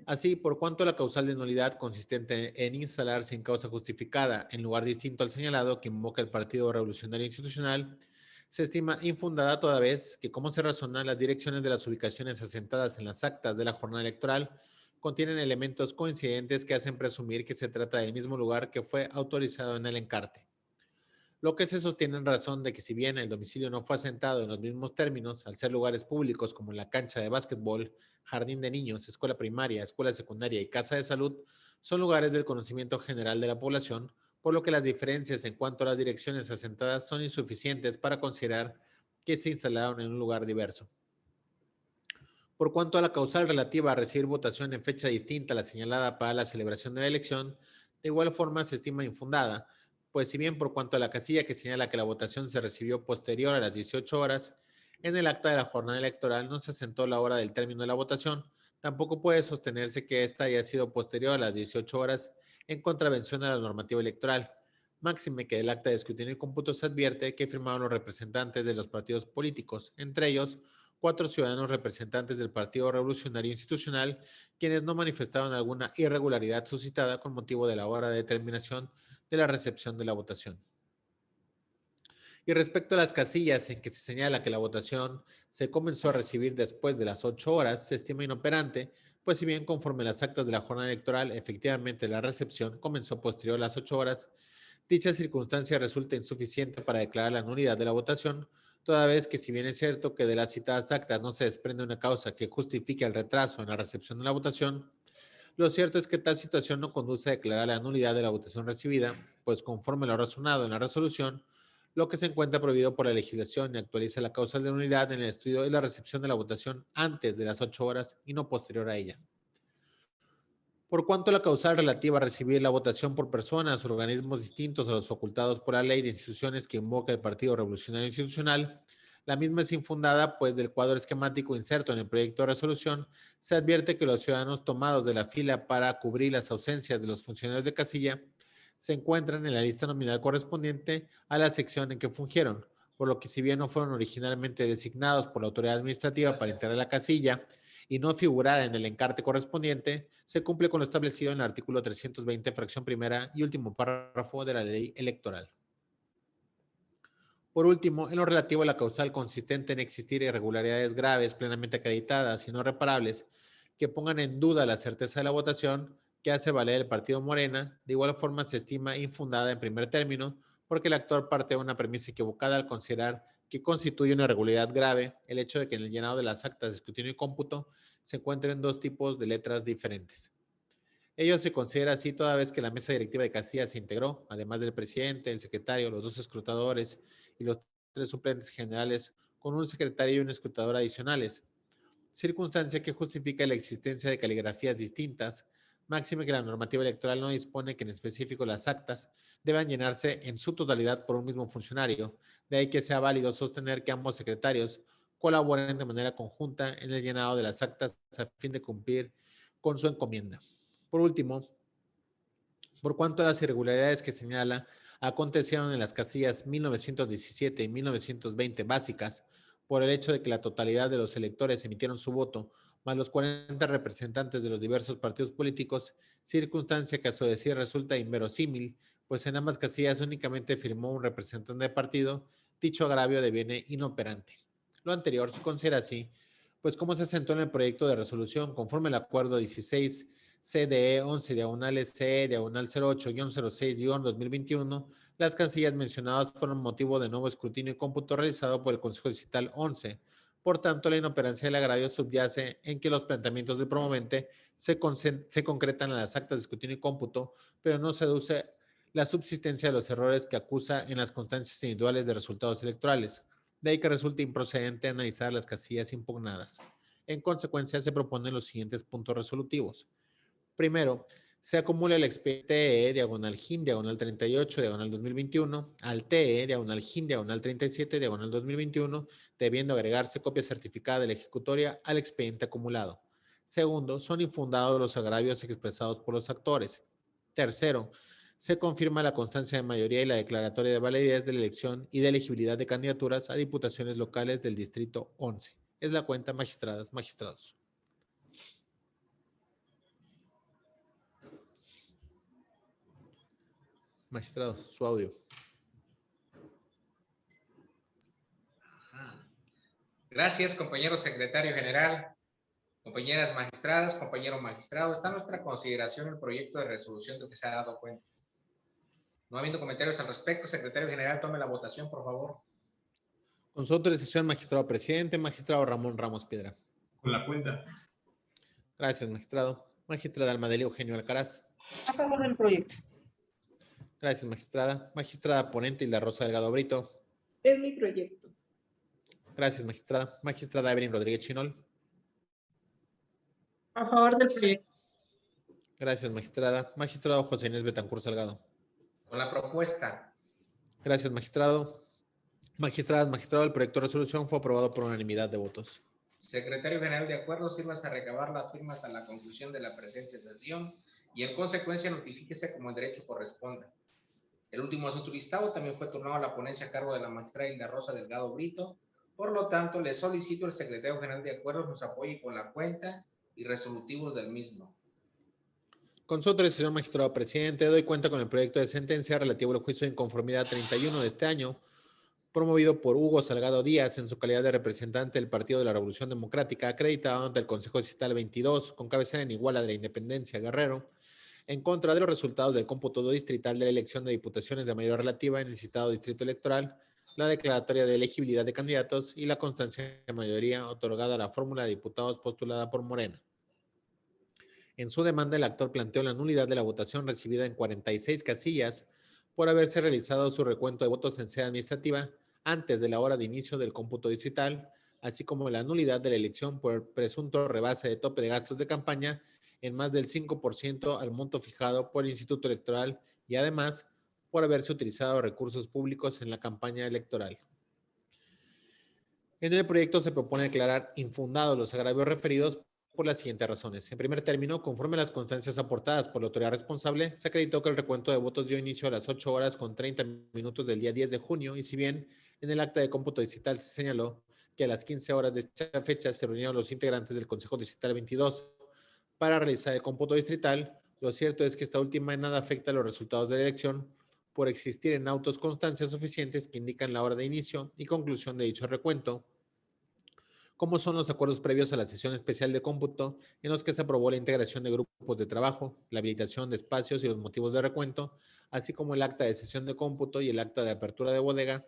Así, por cuanto a la causal de nulidad consistente en instalar sin causa justificada en lugar distinto al señalado que invoca el Partido Revolucionario Institucional, se estima infundada toda vez que, como se razona, las direcciones de las ubicaciones asentadas en las actas de la jornada electoral contienen elementos coincidentes que hacen presumir que se trata del mismo lugar que fue autorizado en el encarte. Lo que se sostiene en razón de que, si bien el domicilio no fue asentado en los mismos términos, al ser lugares públicos como la cancha de básquetbol, jardín de niños, escuela primaria, escuela secundaria y casa de salud, son lugares del conocimiento general de la población, por lo que las diferencias en cuanto a las direcciones asentadas son insuficientes para considerar que se instalaron en un lugar diverso. Por cuanto a la causal relativa a recibir votación en fecha distinta a la señalada para la celebración de la elección, de igual forma se estima infundada, pues si bien por cuanto a la casilla que señala que la votación se recibió posterior a las 18 horas, en el acta de la jornada electoral no se asentó la hora del término de la votación, tampoco puede sostenerse que ésta haya sido posterior a las 18 horas en contravención a la normativa electoral, máxime que del acta de escrutinio y cómputo se advierte que firmaron los representantes de los partidos políticos, entre ellos 4 ciudadanos representantes del Partido Revolucionario Institucional, quienes no manifestaron alguna irregularidad suscitada con motivo de la hora de determinación de la recepción de la votación. Y respecto a las casillas en que se señala que la votación se comenzó a recibir después de las 8 horas, se estima inoperante, pues si bien conforme las actas de la jornada electoral, efectivamente la recepción comenzó posterior a las 8 horas, dicha circunstancia resulta insuficiente para declarar la nulidad de la votación, toda vez que si bien es cierto que de las citadas actas no se desprende una causa que justifique el retraso en la recepción de la votación, lo cierto es que tal situación no conduce a declarar la nulidad de la votación recibida, pues conforme lo razonado en la resolución, lo que se encuentra prohibido por la legislación y actualiza la causa de nulidad en el estudio y la recepción de la votación antes de las 8 horas y no posterior a ellas. Por cuanto a la causal relativa a recibir la votación por personas o organismos distintos a los facultados por la ley de instituciones que invoca el Partido Revolucionario Institucional, la misma es infundada, pues del cuadro esquemático inserto en el proyecto de resolución se advierte que los ciudadanos tomados de la fila para cubrir las ausencias de los funcionarios de casilla se encuentran en la lista nominal correspondiente a la sección en que fungieron, por lo que si bien no fueron originalmente designados por la autoridad administrativa para integrar la casilla y no figurar en el encarte correspondiente, se cumple con lo establecido en el artículo 320, fracción primera y último párrafo de la ley electoral. Por último, en lo relativo a la causal consistente en existir irregularidades graves, plenamente acreditadas y no reparables, que pongan en duda la certeza de la votación que hace valer el partido Morena, de igual forma se estima infundada en primer término, porque el actor parte de una premisa equivocada al considerar que constituye una irregularidad grave el hecho de que en el llenado de las actas de escrutinio y cómputo se encuentren dos tipos de letras diferentes. Ello se considera así toda vez que la mesa directiva de casillas se integró, además del presidente, el secretario, los 2 escrutadores y los 3 suplentes generales, con un secretario y un escrutador adicionales, circunstancia que justifica la existencia de caligrafías distintas, máxime que la normativa electoral no dispone que en específico las actas deban llenarse en su totalidad por un mismo funcionario, de ahí que sea válido sostener que ambos secretarios colaboren de manera conjunta en el llenado de las actas a fin de cumplir con su encomienda. Por último, por cuanto a las irregularidades que señala acontecieron en las casillas 1917 y 1920 básicas, por el hecho de que la totalidad de los electores emitieron su voto, más los 40 representantes de los diversos partidos políticos, circunstancia que a su decir resulta inverosímil, pues en ambas casillas únicamente firmó un representante de partido, dicho agravio deviene inoperante. Lo anterior se considera así, pues como se asentó en el proyecto de resolución conforme al acuerdo 16 CDE 11 diagonal CE diagonal 08-06-2021, las casillas mencionadas fueron motivo de nuevo escrutinio y cómputo realizado por el Consejo Distrital 11. Por tanto, la inoperancia del agravio subyace en que los planteamientos del promovente se concretan en las actas de escrutinio y cómputo, pero no se deduce la subsistencia de los errores que acusa en las constancias individuales de resultados electorales. De ahí que resulta improcedente analizar las casillas impugnadas. En consecuencia, se proponen los siguientes puntos resolutivos. Primero, se acumula el expediente diagonal GIN, diagonal 38, diagonal 2021, al TE, diagonal GIN, diagonal 37, diagonal 2021, debiendo agregarse copia certificada de la ejecutoria al expediente acumulado. Segundo, son infundados los agravios expresados por los actores. Tercero, se confirma la constancia de mayoría y la declaratoria de validez de la elección y de elegibilidad de candidaturas a diputaciones locales del Distrito 11. Es la cuenta, magistradas, magistrados. Magistrado, su audio. Ajá. Gracias, compañero secretario general, compañeras magistradas, compañero magistrado. Está a nuestra consideración el proyecto de resolución de que se ha dado cuenta. No habiendo comentarios al respecto, secretario general, tome la votación, por favor. Con su autorización, magistrado presidente, magistrado Ramón Ramos Piedra. Con la cuenta. Gracias, magistrado. Magistrada Almadelia Eugenio Alcaraz. A favor del proyecto. Gracias, magistrada. Magistrada ponente Hilda Rosa Delgado Brito. Es mi proyecto. Gracias, magistrada. Magistrada Evelyn Rodríguez Chinol. A favor del proyecto. Gracias, magistrada. Magistrado José Inés Betancur Salgado. Con la propuesta. Gracias, magistrado. Magistradas, magistrado, el proyecto de resolución fue aprobado por unanimidad de votos. Secretario general, de acuerdo, sírvase a recabar las firmas a la conclusión de la presente sesión y en consecuencia notifíquese como en derecho corresponda. El último asunto listado también fue turnado a la ponencia a cargo de la magistrada Hilda Rosa Delgado Brito, Por lo tanto, le solicito al secretario general de acuerdos nos apoye con la cuenta y resolutivos del mismo. Con su autorización, magistrado presidente, doy cuenta con el proyecto de sentencia relativo al juicio de inconformidad 31 de este año, promovido por Hugo Salgado Díaz en su calidad de representante del Partido de la Revolución Democrática, acreditado ante el Consejo Distrital 22, con cabecera en Iguala de la Independencia, Guerrero, en contra de los resultados del cómputo distrital de la elección de diputaciones de mayoría relativa en el citado distrito electoral, la declaratoria de elegibilidad de candidatos y la constancia de mayoría otorgada a la fórmula de diputados postulada por Morena. En su demanda, el actor planteó la nulidad de la votación recibida en 46 casillas por haberse realizado su recuento de votos en sede administrativa antes de la hora de inicio del cómputo distrital, así como la nulidad de la elección por presunto rebase de tope de gastos de campaña en más del 5% al monto fijado por el Instituto Electoral y además por haberse utilizado recursos públicos en la campaña electoral. En el proyecto se propone declarar infundados los agravios referidos por las siguientes razones. En primer término, conforme a las constancias aportadas por la autoridad responsable, se acreditó que el recuento de votos dio inicio a las 8 horas con 30 minutos del día 10 de junio y si bien en el acta de cómputo distrital se señaló que a las 15 horas de esta fecha se reunieron los integrantes del Consejo Distrital 22 para realizar el cómputo distrital, lo cierto es que esta última en nada afecta a los resultados de la elección por existir en autos constancias suficientes que indican la hora de inicio y conclusión de dicho recuento, como son los acuerdos previos a la sesión especial de cómputo en los que se aprobó la integración de grupos de trabajo, la habilitación de espacios y los motivos de recuento, así como el acta de sesión de cómputo y el acta de apertura de bodega,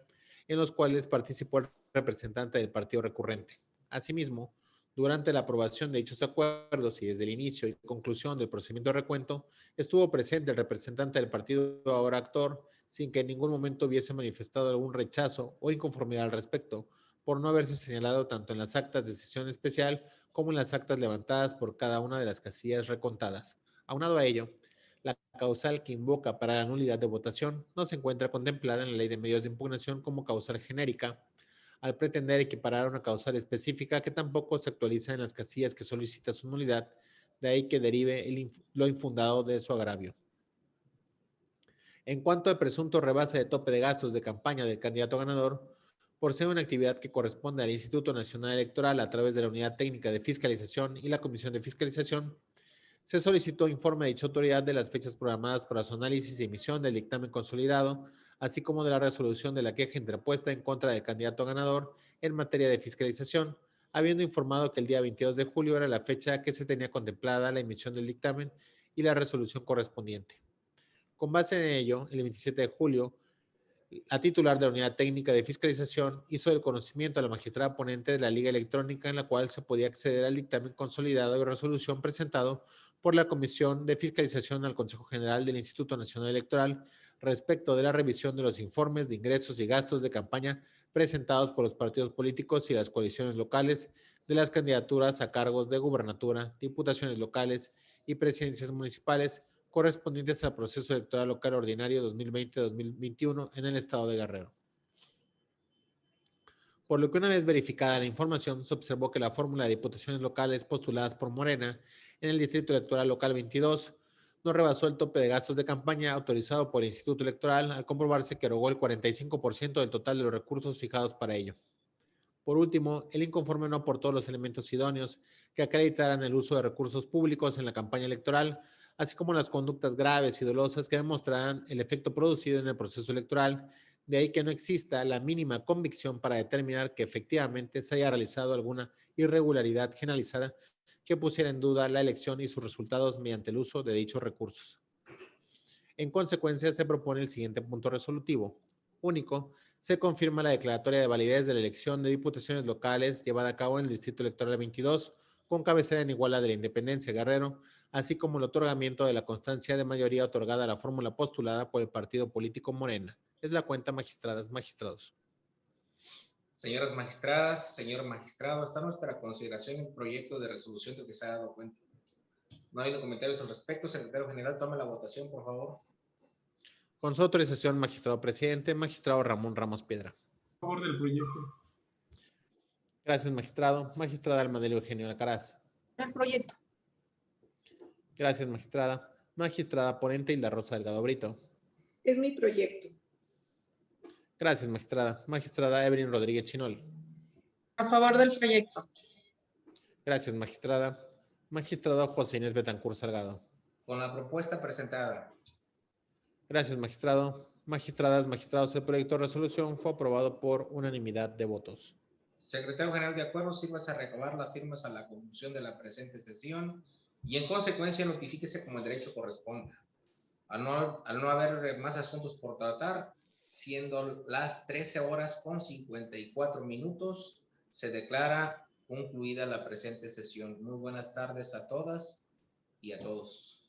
en los cuales participó el representante del partido recurrente. Asimismo, durante la aprobación de dichos acuerdos y desde el inicio y conclusión del procedimiento de recuento, estuvo presente el representante del partido ahora actor, sin que en ningún momento hubiese manifestado algún rechazo o inconformidad al respecto, por no haberse señalado tanto en las actas de sesión especial como en las actas levantadas por cada una de las casillas recontadas. Aunado a ello, la causal que invoca para la nulidad de votación no se encuentra contemplada en la Ley de Medios de Impugnación como causal genérica, al pretender equiparar una causal específica que tampoco se actualiza en las casillas que solicita su nulidad, de ahí que derive lo infundado de su agravio. En cuanto al presunto rebase de tope de gastos de campaña del candidato ganador, por ser una actividad que corresponde al Instituto Nacional Electoral a través de la Unidad Técnica de Fiscalización y la Comisión de Fiscalización, se solicitó informe de dicha autoridad de las fechas programadas para su análisis y emisión del dictamen consolidado, así como de la resolución de la queja interpuesta en contra del candidato ganador en materia de fiscalización, habiendo informado que el día 22 de julio era la fecha que se tenía contemplada la emisión del dictamen y la resolución correspondiente. Con base en ello, el 27 de julio, la titular de la Unidad Técnica de Fiscalización hizo el conocimiento a la magistrada ponente de la Liga Electrónica en la cual se podía acceder al dictamen consolidado y resolución presentado por la Comisión de Fiscalización al Consejo General del Instituto Nacional Electoral respecto de la revisión de los informes de ingresos y gastos de campaña presentados por los partidos políticos y las coaliciones locales de las candidaturas a cargos de gubernatura, diputaciones locales y presidencias municipales correspondientes al proceso electoral local ordinario 2020-2021 en el estado de Guerrero. Por lo que una vez verificada la información, se observó que la fórmula de diputaciones locales postuladas por Morena en el Distrito Electoral Local 22 no rebasó el tope de gastos de campaña autorizado por el Instituto Electoral al comprobarse que erogó el 45% del total de los recursos fijados para ello. Por último, el inconforme no aportó los elementos idóneos que acreditaran el uso de recursos públicos en la campaña electoral, así como las conductas graves y dolosas que demostraran el efecto producido en el proceso electoral, de ahí que no exista la mínima convicción para determinar que efectivamente se haya realizado alguna irregularidad generalizada que pusiera en duda la elección y sus resultados mediante el uso de dichos recursos. En consecuencia, se propone el siguiente punto resolutivo. Único, se confirma la declaratoria de validez de la elección de diputaciones locales llevada a cabo en el Distrito Electoral 22, con cabecera en Iguala de la Independencia, Guerrero, así como el otorgamiento de la constancia de mayoría otorgada a la fórmula postulada por el partido político Morena. Es la cuenta, magistradas, magistrados. Señoras magistradas, señor magistrado, está a nuestra consideración el proyecto de resolución del que se ha dado cuenta. No hay comentarios al respecto. Secretario General, tome la votación, por favor. Con su autorización, magistrado presidente, magistrado Ramón Ramos Piedra. A favor del proyecto. Gracias, magistrado. Magistrada Almadelio Eugenio Alcaraz. El proyecto. Gracias, magistrada. Magistrada ponente Hilda Rosa Delgado Brito. Es mi proyecto. Gracias, magistrada. Magistrada Evelyn Rodríguez Chinol. A favor del proyecto. Gracias, magistrada. Magistrado José Inés Betancur Salgado. Con la propuesta presentada. Gracias, magistrado. Magistradas, magistrados, el proyecto de resolución fue aprobado por unanimidad de votos. Secretario General, de acuerdo, sírvase a recabar las firmas a la conclusión de la presente sesión y en consecuencia notifíquese como el derecho corresponda. Al no haber más asuntos por tratar, siendo las 13:54, se declara concluida la presente sesión. Muy buenas tardes a todas y a todos.